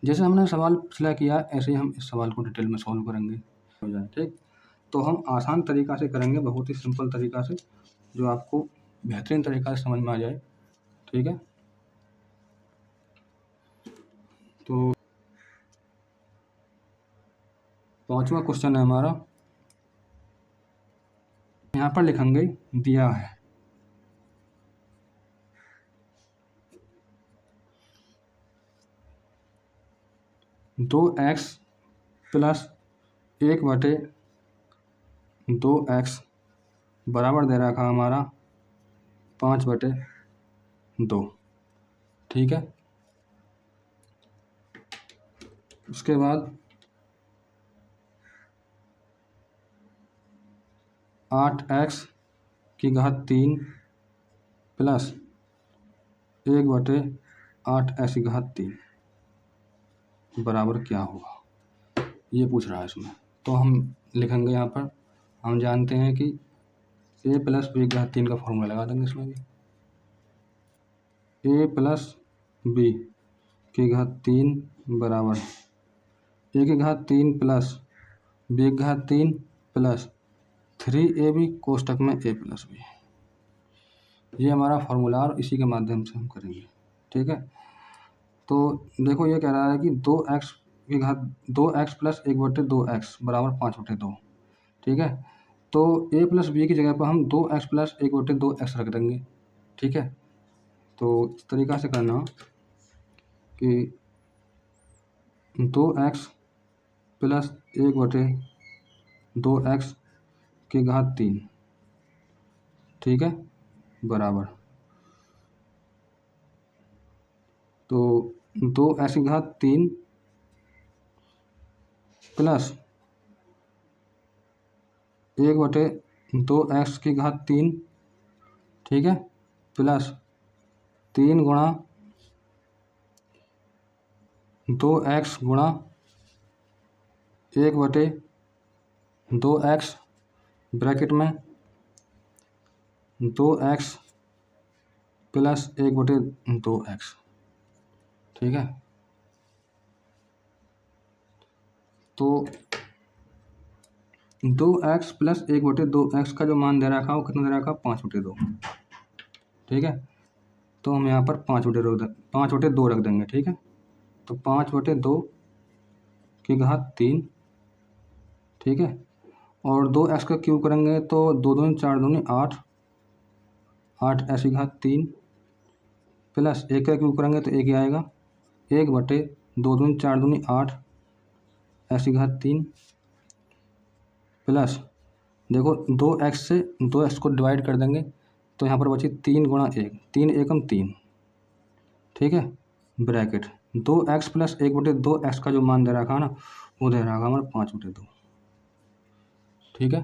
जैसे हमने सवाल पिछला किया ऐसे ही हम इस सवाल को डिटेल में सॉल्व करेंगे। हो जाए ठीक, तो हम आसान तरीक़ा से करेंगे, बहुत ही सिंपल तरीक़ा से जो आपको बेहतरीन तरीक़ा से समझ में आ जाए। ठीक है, तो 5वां क्वेश्चन है हमारा, यहाँ पर लिखेंगे दिया है 2x प्लस 1/2x बराबर दे रखा हमारा 5/2। ठीक है। उसके बाद 8x³ प्लस 1/8x³ बराबर क्या होगा, ये पूछ रहा है इसमें। तो हम लिखेंगे यहाँ पर, हम जानते हैं कि a प्लस b³ का फॉर्मूला लगा देंगे इसमें भी। a प्लस b³ बराबर a³ plus b³ plus 3ab कोष्टक में a प्लस b। ये हमारा फॉर्मूला और इसी के माध्यम से हम करेंगे। ठीक है। तो देखो ये कह रहा है कि 2x प्लस 1/2x बराबर 5/2। ठीक है। तो a प्लस b की जगह पर हम 2x प्लस 1/2x रख देंगे। ठीक है। तो इस तरीक़ा से करना कि 2x प्लस 1/2x³। ठीक है, बराबर तो 2x³ प्लस 1/2x³। ठीक है, प्लस 3 गुणा 2x गुणा 1/2x ब्रैकेट में 2x प्लस 1/2x। ठीक है। तो 2x प्लस 1/2x का जो मान दे रखा वो कितना दे रखा, 5/2। ठीक है। तो हम यहाँ पर 5/2 रख देंगे। ठीक है। तो 5/2³। ठीक है। और 2x का क्यूब करेंगे तो 2 दूनी 4 दूनी 8 8x³ प्लस 1 का क्यूब करेंगे तो 1 ही आएगा। 1/2 दूनी 4 दूनी 8x³ प्लस देखो 2x से 2x को डिवाइड कर देंगे तो यहाँ पर बची 3 गुणा 1, 3 एकम 3। ठीक है, ब्रैकेट 2x प्लस 1/2x का जो मान दे रखा है ना वो दे रखा हमारा 5/2। ठीक है।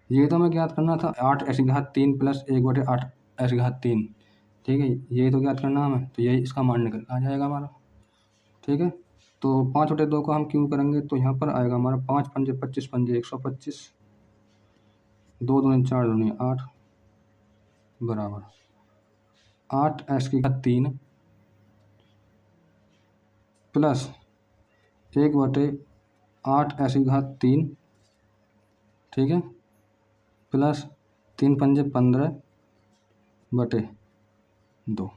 ये तो हमें ज्ञात करना था 8x³ प्लस 1/8x³। ठीक है, यही तो ज्ञात करना हमें, तो यही इसका मान निकल आ जाएगा हमारा। ठीक है। तो 5/2 को हम क्यों करेंगे तो यहाँ पर आएगा हमारा 5 पंजे 25 पंजे 125, 2 दूनी 4 दूनी 8 बराबर 8x³ प्लस 1/8x³। ठीक है, प्लस 3 पंजे 15/2।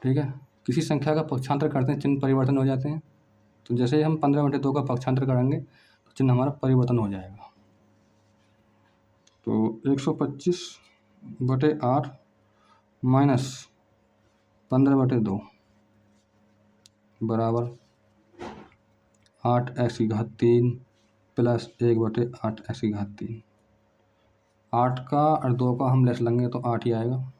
ठीक है। किसी संख्या का पक्षांतर करते हैं चिन्ह परिवर्तन हो जाते हैं, तो जैसे ही हम 15/2 का पक्षांतर करेंगे तो चिन्ह हमारा परिवर्तन हो जाएगा। तो 125/8 माइनस 15/2 बराबर 8x³ प्लस 1/8x³। 8 का और 2 का हम लेस लेंगे तो 8 ही आएगा।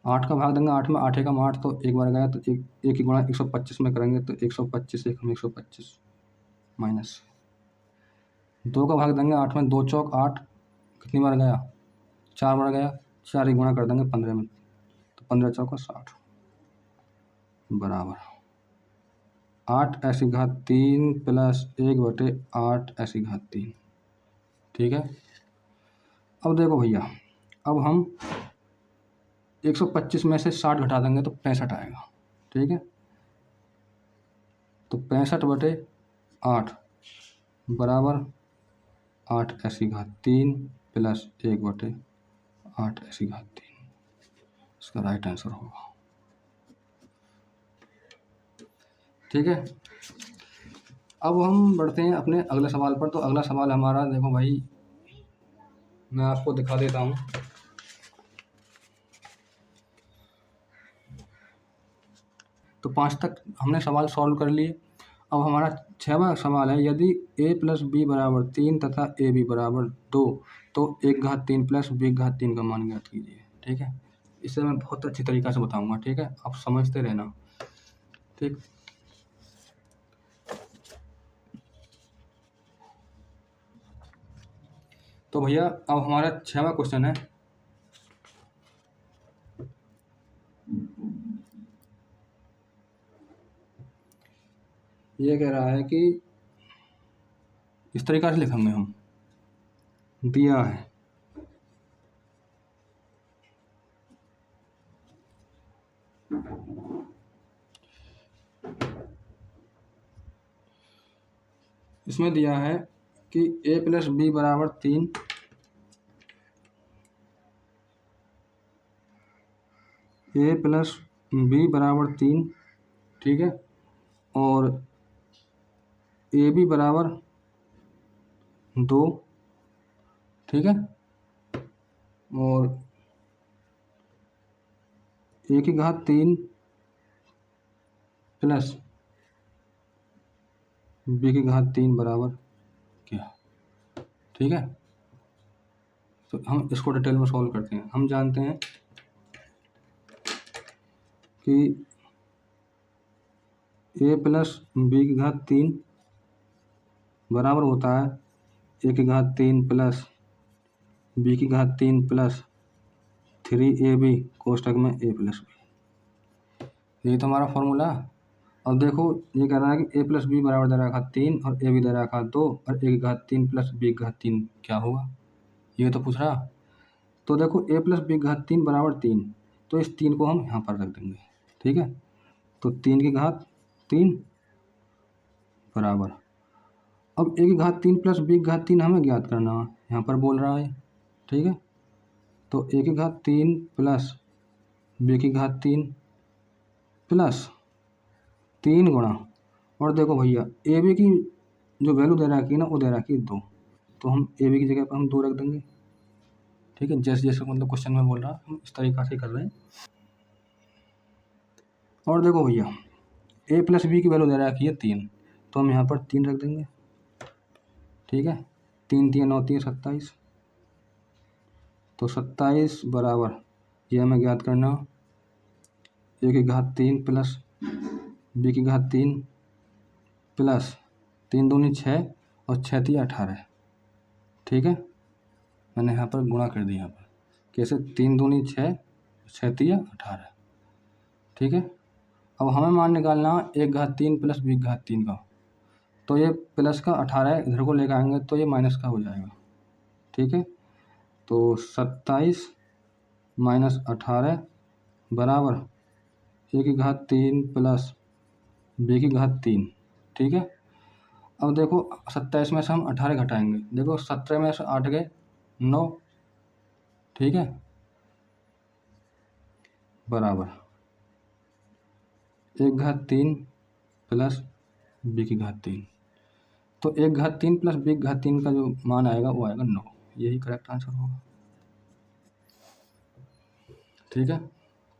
8 का भाग देंगे 8 में, 8 एकम 8 तो एक बार गया, तो एक ही गुणा 125 में करेंगे तो 125 एकम 125 माइनस 2 का भाग देंगे 8 में, 2 चौक 8 कितनी बार गया, 4 बार गया, 4 ही गुणा कर देंगे 15 में, तो 15 चौका 60 बराबर 8x³ प्लस 1/8x³। ठीक है। अब देखो भैया, अब हम 125 में से 60 घटा देंगे तो 65 आएगा। ठीक है। तो 65/8 बराबर 8x³ प्लस 1/8x³। इसका राइट आंसर होगा। ठीक है। अब हम बढ़ते हैं अपने अगले सवाल पर। तो अगला सवाल हमारा देखो भाई, मैं आपको दिखा देता हूँ। तो 5 तक हमने सवाल सॉल्व कर लिए। अब हमारा 6वां सवाल है, यदि a प्लस बी बराबर 3 तथा ए बी बराबर 2 तो 1 घात 3 प्लस b घात 3 का मान ज्ञात कीजिए। ठीक है, इसे मैं बहुत अच्छी तरीक़ा से बताऊंगा। ठीक है, आप समझते रहना। ठीक, तो भैया अब हमारा 6वां क्वेश्चन है, ये कह रहा है कि इस तरीक़ा से लिखेंगे हम, दिया है इसमें दिया है कि a प्लस बी बराबर 3, a प्लस बी बराबर 3, ठीक है, और ए बी बराबर 2, ठीक है, और ए की घात 3 प्लस बी की घात 3 बराबर क्या। ठीक है, तो हम इसको डिटेल में सॉल्व करते हैं। हम जानते हैं कि a प्लस बी की घात 3 बराबर होता है a की घात 3 प्लस बी की घात 3 प्लस 3ab कोष्टक में a प्लस बी। यही तो हमारा फॉर्मूला। अब देखो ये कह रहा है कि a प्लस बी बराबर दे रखा 3 और a बी दे रखा 2 और a की घात 3 प्लस b की घात 3 क्या होगा, ये तो पूछ रहा। तो देखो a प्लस बी की घात 3 बराबर 3, तो इस 3 को हम यहाँ पर रख देंगे। ठीक है, तो 3 की घात 3 बराबर, अब a की घात 3 प्लस b की घात 3 हमें ज्ञात करना है, यहाँ पर बोल रहा है। ठीक है, तो a की घात 3 प्लस b की घात 3 प्लस 3 गुणा, और देखो भैया ए बी की जो वैल्यू दे रखी है ना वो दे रखी है 2, तो हम ए बी की जगह पर हम 2 रख देंगे। ठीक है, जैसे जैसे मतलब क्वेश्चन में बोल रहा हम इस तरीक़ा से कर रहे हैं। और देखो भैया ए प्लस बी की वैल्यू दे रखी है 3, तो हम यहाँ पर 3 रख देंगे। ठीक है, 3 3 9 3 27, तो 27 बराबर ये हमें ज्ञात करना, ए की घात 3 प्लस बी की घात 3 प्लस 3 दूनी 6 और 6 3 18। ठीक है, मैंने यहाँ पर गुणा कर दिया, यहाँ पर कैसे, 3 दूनी 6 6 3 18। ठीक है, अब हमें मान निकालना 1 घात 3 प्लस बी घात 3 का, तो ये प्लस का 18 इधर को लेकर आएंगे तो ये माइनस का हो जाएगा। ठीक है, तो 27 माइनस 18 बराबर ए की घात 3 प्लस बी की घात 3। ठीक है, अब देखो 27 में से हम 18 घटाएंगे, देखो 17 में से 8 गए 9। ठीक है, बराबर 1 घात 3 प्लस बी की घात 3, तो 1 घात 3 प्लस बी की घात 3 का जो मान आएगा वो आएगा 9, यही करेक्ट आंसर होगा। ठीक है,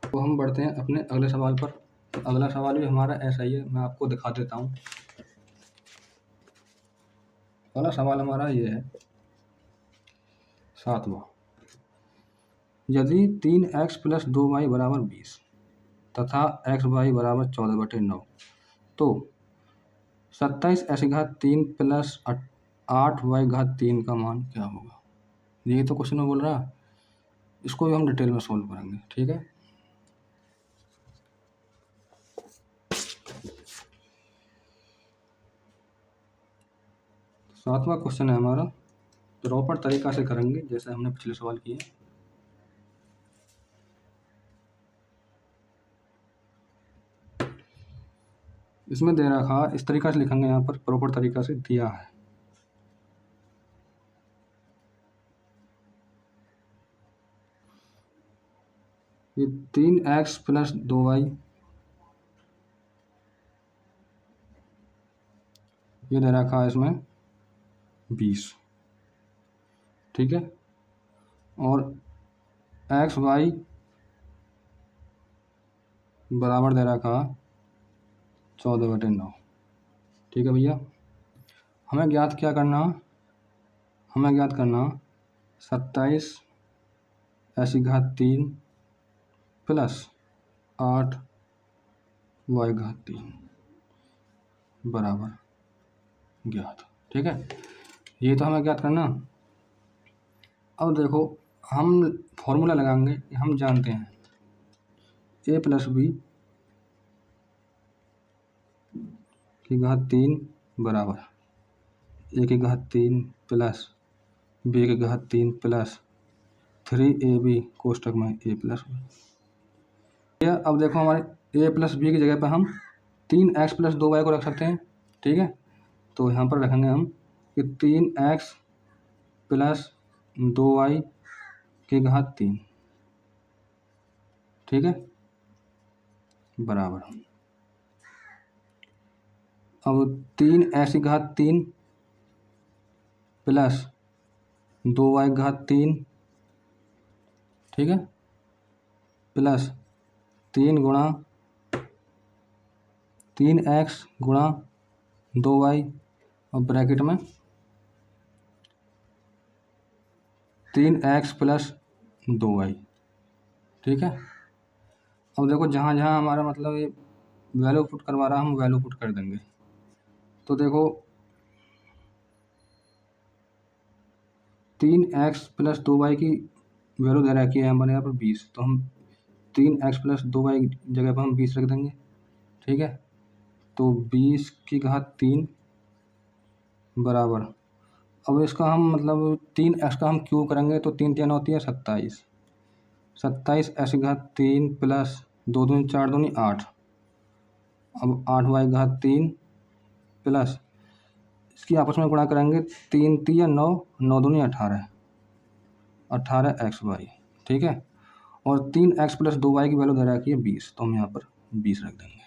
तो हम बढ़ते हैं अपने अगले सवाल पर। तो अगला सवाल भी हमारा ऐसा ही है, मैं आपको दिखा देता हूँ। अगला सवाल हमारा ये है 7वां, यदि 3x प्लस 2y बराबर 20 तथा x y बराबर 14/9 तो 27 x घात 3 प्लस 8 y घात 3 का मान क्या होगा। ये तो क्वेश्चन में बोल रहा, इसको भी हम डिटेल में सोल्व करेंगे। ठीक है, सातवां क्वेश्चन है हमारा, प्रॉपर तरीका से करेंगे जैसे हमने पिछले सवाल किए। इसमें दे रखा इस तरीका से लिखेंगे, यहाँ पर प्रॉपर तरीका से दिया है। ये 3x प्लस 2y, ये दे रखा है इसमें 20। ठीक है, और x y बराबर दे रखा 14/9। ठीक है भैया, हमें ज्ञात क्या करना, हमें ज्ञात करना 27x3 प्लस 8y3 बराबर ज्ञात। ठीक है, ये तो हमें ज्ञात करना। अब देखो हम फॉर्मूला लगाएंगे, हम जानते हैं a प्लस बी की घात 3 बराबर a की घात 3 प्लस b की घात 3 प्लस 3ab कोष्टक में a प्लस बी। अब देखो हमारे a प्लस बी की जगह पर हम 3x प्लस 2y को रख सकते हैं। ठीक है, तो यहाँ पर रखेंगे हम कि 3x प्लस 2y की घात 3। ठीक है, बराबर अब 3x की घात 3 प्लस 2y की घात 3। ठीक है, प्लस 3x गुणा 2y और ब्रैकेट में 3x प्लस 2y। ठीक है, अब देखो जहाँ जहाँ हमारा मतलब ये वैल्यू पुट करवा रहा है, हम वैल्यू पुट कर देंगे। तो देखो 3x प्लस 2y की वैल्यू दे रखी है हमारे यहाँ पर 20, तो हम 3x प्लस 2y की जगह पर हम 20 रख देंगे। ठीक है, तो 20 की घात 3 बराबर, अब इसका हम मतलब 3x का हम क्यूब करेंगे तो 3 3 होती है 27, 27x की घात 3 प्लस 2 दूनी 4 दूनी 8, अब 8y की घात 3 प्लस इसकी आपस में गुणा करेंगे 3 3 9, 9 दूनी 18, 18xy। ठीक है, और 3x प्लस 2y की वैल्यू दे रखी है 20, तो हम यहाँ पर 20 रख देंगे।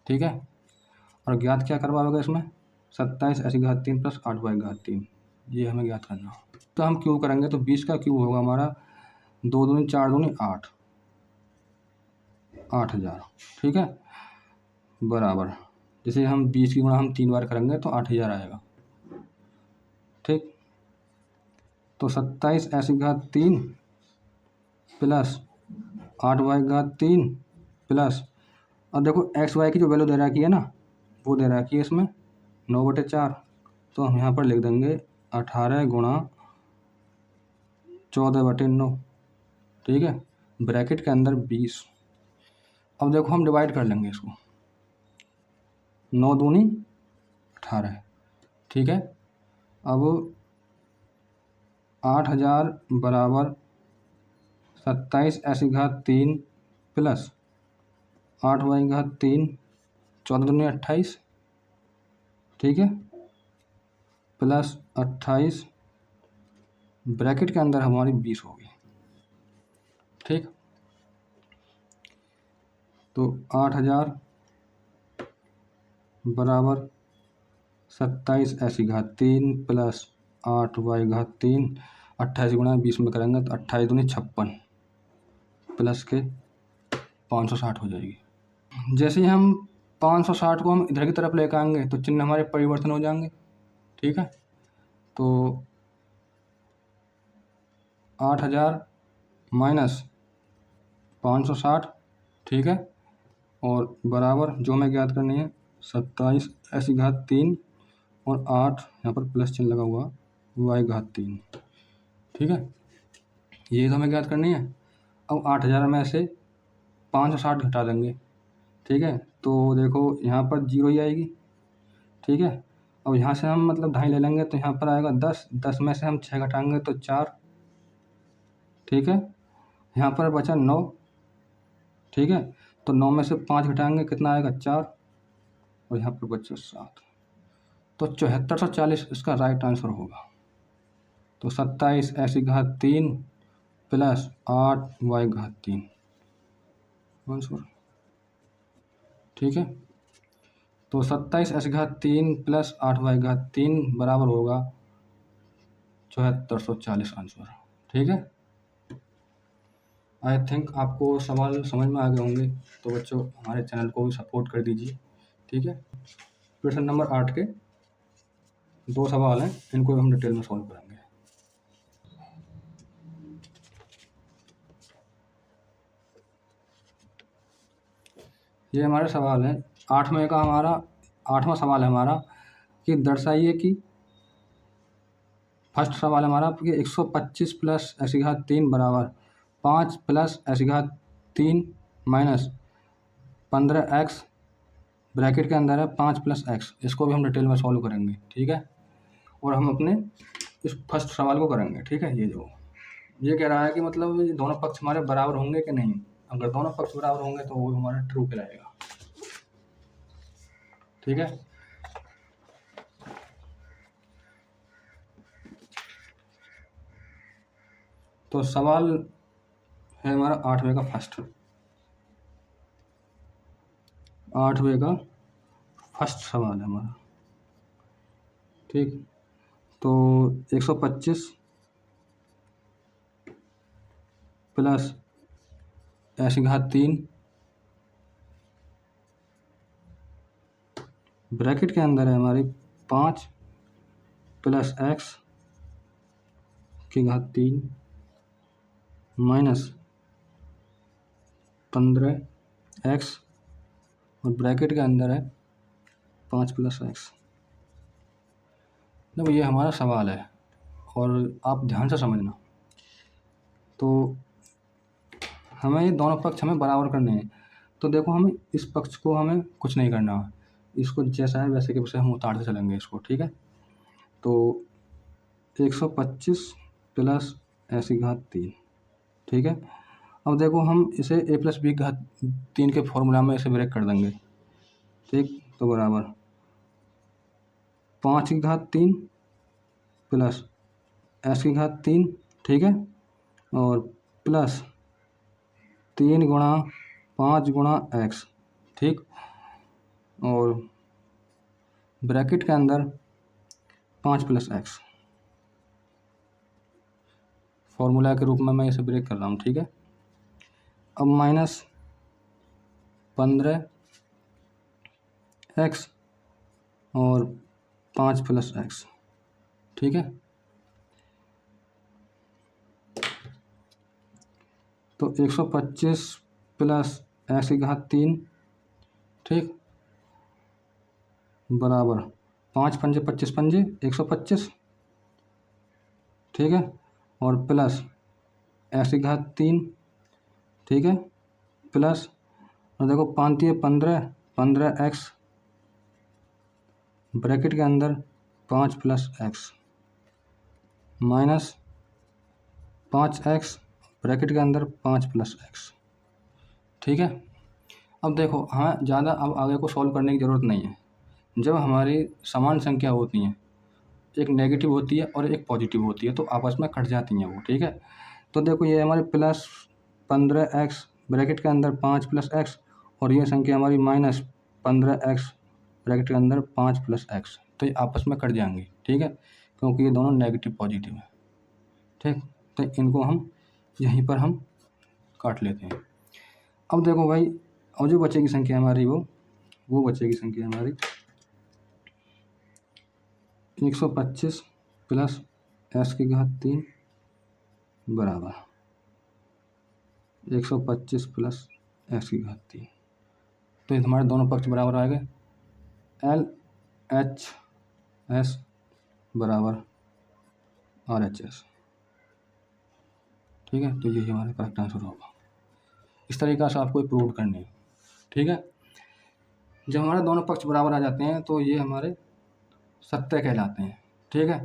ठीक है, और ज्ञात क्या करवाओगे इसमें 27x की घात 3 प्लस 8y की घात 3, ये हमें ज्ञात करना हो। तो हम क्यूब करेंगे तो 20 का क्यूब होगा हमारा 2 दूनी 4 दूनी 8, 8000। ठीक है, बराबर जैसे हम 20 की गुणा हम 3 बार करेंगे तो 8000 आएगा। ठीक, तो 27x की घात 3 प्लस 8y की घात 3 प्लस, अब देखो xy की जो वैल्यू दे रखी है ना, वो दे रखी है इसमें 9/4, तो हम यहाँ पर लिख देंगे 18 गुणा 14/9। ठीक है, ब्रैकेट के अंदर 20। अब देखो हम डिवाइड कर लेंगे इसको, 9 दूनी 18। ठीक है, अब 8000 बराबर 27x की घात 3 प्लस 8y की घात 3, 14 दूनी 28। ठीक है, प्लस 28 ब्रैकेट के अंदर हमारी 20 होगी। ठीक, तो 8000 बराबर 27x की घात 3 प्लस 8y की घात 3, 28 गुणा 20 में करेंगे तो 28 दूनी 56 प्लस के 560 हो जाएगी। जैसे ही हम 560 को हम इधर की तरफ लेकर आएंगे तो चिन्ह हमारे परिवर्तन हो जाएंगे। ठीक है, तो 8000 माइनस 560। ठीक है, और बराबर जो हमें ज्ञात करनी है 27x की घात 3 और 8 यहाँ पर प्लस चिन्ह लगा हुआ y की घात 3। ठीक है, ये तो हमें ज्ञात करनी है। अब 8000 में से 560 घटा देंगे। ठीक है, तो देखो यहाँ पर 0 ही आएगी। ठीक है, अब यहाँ से हम मतलब 2.5 ले लेंगे तो यहाँ पर आएगा 10, 10 में से हम 6 घटाएंगे तो 4। ठीक है, यहाँ पर बचा 9। ठीक है, तो 9 में से 5 घटाएंगे कितना आएगा 4, और यहाँ पर बचा 7, तो 7440 इसका राइट आंसर होगा। तो 27x की घात 3 प्लस 8y की घात 3 आंसर। ठीक है, तो 27x की घात 3 प्लस 8y की घात 3 बराबर होगा 7440 आंसर। ठीक है, आई थिंक आपको सवाल समझ में आ गए होंगे। तो बच्चों हमारे चैनल को भी सपोर्ट कर दीजिए। ठीक है। प्रश्न नंबर 8 के 2 सवाल हैं, इनको हम डिटेल में सॉल्व करेंगे। ये हमारे सवाल है 8वें का, हमारा 8वां सवाल है हमारा कि दर्शाइए कि फर्स्ट सवाल है हमारा कि 125 प्लस ऐसी घात 3 बराबर 5 प्लस ऐसी घात 3 माइनस 15x ब्रैकेट के अंदर है 5 प्लस एक्स। इसको भी हम डिटेल में सॉल्व करेंगे, ठीक है। और हम अपने इस फर्स्ट सवाल को करेंगे, ठीक है। ये कह रहा है कि मतलब ये दोनों पक्ष हमारे बराबर होंगे कि नहीं। अगर दोनों पक्ष बराबर होंगे तो वो हमारा ट्रू कहलाएगा, ठीक है। तो सवाल है हमारा 8वें का फर्स्ट सवाल है हमारा, ठीक। तो 125 प्लस ऐसी घात 3 ब्रैकेट के अंदर है हमारी 5 प्लस एक्स की घात 3 माइनस 15x और ब्रैकेट के अंदर है 5 प्लस एक्स। देखो ये हमारा सवाल है और आप ध्यान से समझना। तो हमें ये दोनों पक्ष हमें बराबर करने हैं। तो देखो हमें इस पक्ष को हमें कुछ नहीं करना है, इसको जैसा है वैसे के वैसे हम उतारते चलेंगे इसको, ठीक है। तो 125 प्लस ऐसी घात 3, ठीक है। अब देखो हम इसे a प्लस बी घात 3 के फॉर्मूला में इसे ब्रेक कर देंगे, ठीक। तो बराबर 5 की घात 3 प्लस s की घात 3, ठीक है, और प्लस 3 गुणा 5 गुणा x, ठीक। और ब्रैकेट के अंदर 5 प्लस एक्स। फॉर्मूला के रूप में मैं इसे ब्रेक कर रहा हूँ, ठीक है। अब माइनस 15x और 5 प्लस एक्स, ठीक है। तो 125 प्लस एक्स की घात 3, ठीक, बराबर 5 पंजे 25 पंजे 125, ठीक है, और प्लस एक्स की घात 3, ठीक है, प्लस और देखो 5 3 15x ब्रैकेट के अंदर 5 plus x minus 5x bracket के अंदर 5 प्लस एक्स, ठीक है। अब देखो हमें ज़्यादा अब आगे को सॉल्व करने की ज़रूरत नहीं है। जब हमारी समान संख्या होती हैं, एक नेगेटिव होती है और एक पॉजिटिव होती है, तो आपस में कट जाती हैं वो, ठीक है। तो देखो ये हमारे प्लस 15x ब्रैकेट के अंदर 5 प्लस एक्स और ये संख्या हमारी माइनस 15x ब्रैकेट के अंदर 5 प्लस एक्स, तो ये आपस में कट जाएंगे, ठीक है, क्योंकि ये दोनों नेगेटिव पॉजिटिव हैं, ठीक। तो इनको हम यहीं पर हम काट लेते हैं। अब देखो भाई, और जो बचेगी संख्या हमारी वो बचेगी संख्या हमारी 125 प्लस एक्स की घात 3 बराबर 125 प्लस एक्स की घात 3। तो ये हमारे दोनों पक्ष बराबर आ गए। LHS बराबर RHS, ठीक है। तो यही हमारा करेक्ट आंसर होगा। इस तरीक़ा से आपको प्रूव करनी है, ठीक है। जब हमारे दोनों पक्ष बराबर आ जाते हैं तो ये हमारे सत्य कहलाते हैं, ठीक है।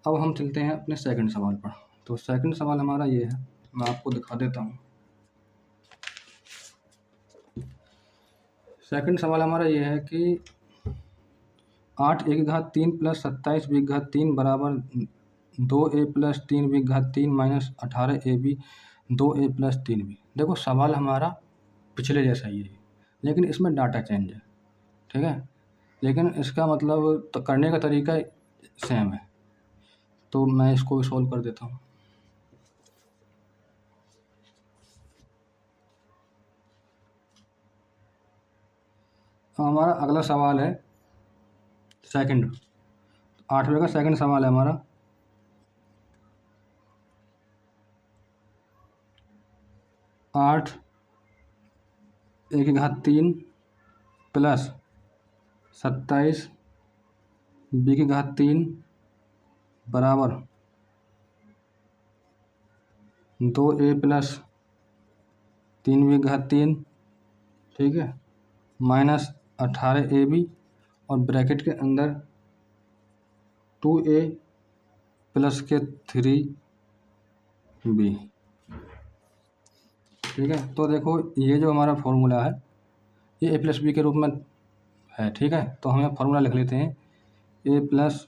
अब हम चलते हैं अपने सेकंड सवाल पर। तो सेकंड सवाल हमारा ये है, मैं आपको दिखा देता हूँ। सेकंड सवाल हमारा ये है कि 8 a की घात 3 प्लस 27 b की घात 3 बराबर 2a प्लस 3 b की घात 3 minus 18ab 2a plus 3b। देखो सवाल हमारा पिछले जैसा ही है, लेकिन इसमें डाटा चेंज है, ठीक है, लेकिन इसका मतलब तो करने का तरीका सेम है। तो मैं इसको भी सॉल्व कर देता हूँ। हमारा अगला सवाल है सेकंड, 8वें का सेकंड सवाल है हमारा। 8 एक घात 3 प्लस 27 बी की घात 3 बराबर 2a प्लस 3b की घात 3, ठीक है, माइनस 18ab और ब्रैकेट के अंदर 2a प्लस के 3b, ठीक है। तो देखो ये जो हमारा फॉर्मूला है ये a प्लस बी के रूप में है, ठीक है। तो हम यहाँ फार्मूला लिख लेते हैं a प्लस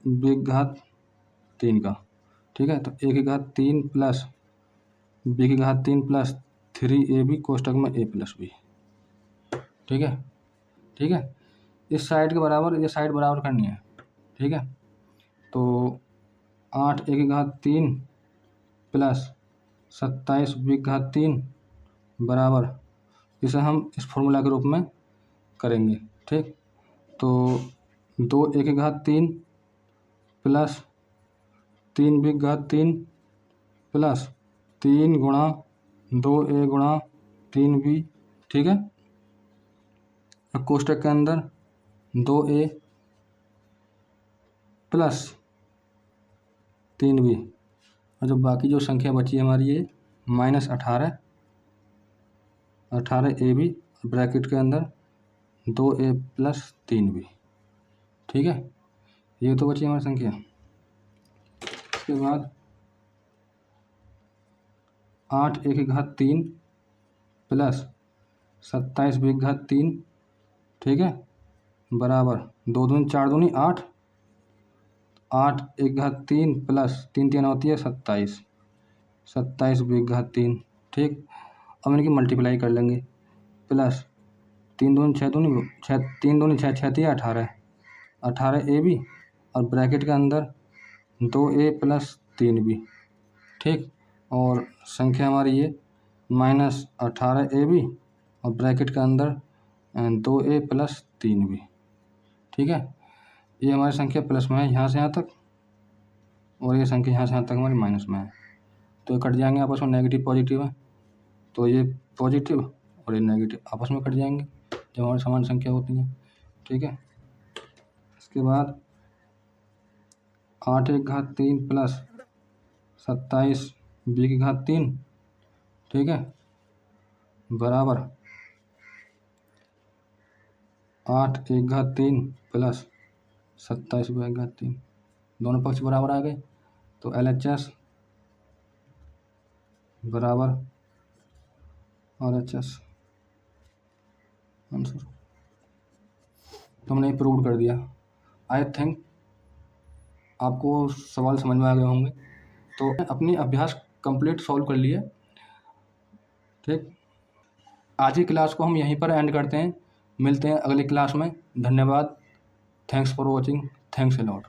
बी की घात 3 का, ठीक है। तो a की घात 3 प्लस b की घात 3 प्लस 3ab कोष्टक में a प्लस बी, ठीक है, ठीक है। इस साइड के बराबर ये साइड बराबर करनी है, ठीक है। तो 8 a की घात 3 प्लस 27 b की घात 3 बराबर, इसे हम इस फॉर्मूला के रूप में करेंगे, ठीक। तो 2 a की घात 3 प्लस 3 b की घात 3 प्लस 3 गुणा 2a गुणा 3b, ठीक है। कोष्टक के अंदर 2a प्लस 3b और जो बाकी जो संख्या बची है हमारी ये माइनस 18ab ब्रैकेट के अंदर 2a प्लस 3b, ठीक है। ये तो बची हमारी संख्या। इसके बाद 8 a की घात 3 प्लस 27 b की घात 3, ठीक है, बराबर 2 दूनी 4 दूनी 8, 8 एक घात 3 प्लस 3 3 होती है 27, 27 b की घात 3, ठीक। अब इनकी मल्टीप्लाई कर लेंगे, प्लस 3 दूनी 6 दूनी 6, 3 दूनी 6 6 18, 18ab और ब्रैकेट के अंदर 2a प्लस 3b, ठीक। और संख्या हमारी ये माइनस 18ab और ब्रैकेट के अंदर 2a प्लस 3b, ठीक है। ये हमारी संख्या प्लस में है यहाँ से यहाँ तक, और ये संख्या यहाँ से यहाँ तक हमारी माइनस में है। तो ये कट जाएंगे आपस में, नेगेटिव पॉजिटिव है, तो ये पॉजिटिव और ये नेगेटिव आपस में कट जाएंगे जब हमारी समान संख्या होती है, ठीक है। इसके बाद 8 एक घात 3 प्लस 27 b की घात 3, ठीक है, बराबर 8 एक घात 3 प्लस 27 b की घात 3, दोनों पक्ष बराबर आ गए। तो LHS बराबर RHS आंसर। तो हमने प्रूव कर दिया। आई थिंक आपको सवाल समझ में आ गए होंगे। तो अपनी अभ्यास कंप्लीट सॉल्व कर लिए, ठीक। आज की क्लास को हम यहीं पर एंड करते हैं, मिलते हैं अगली क्लास में। धन्यवाद, thanks for watching, thanks a lot.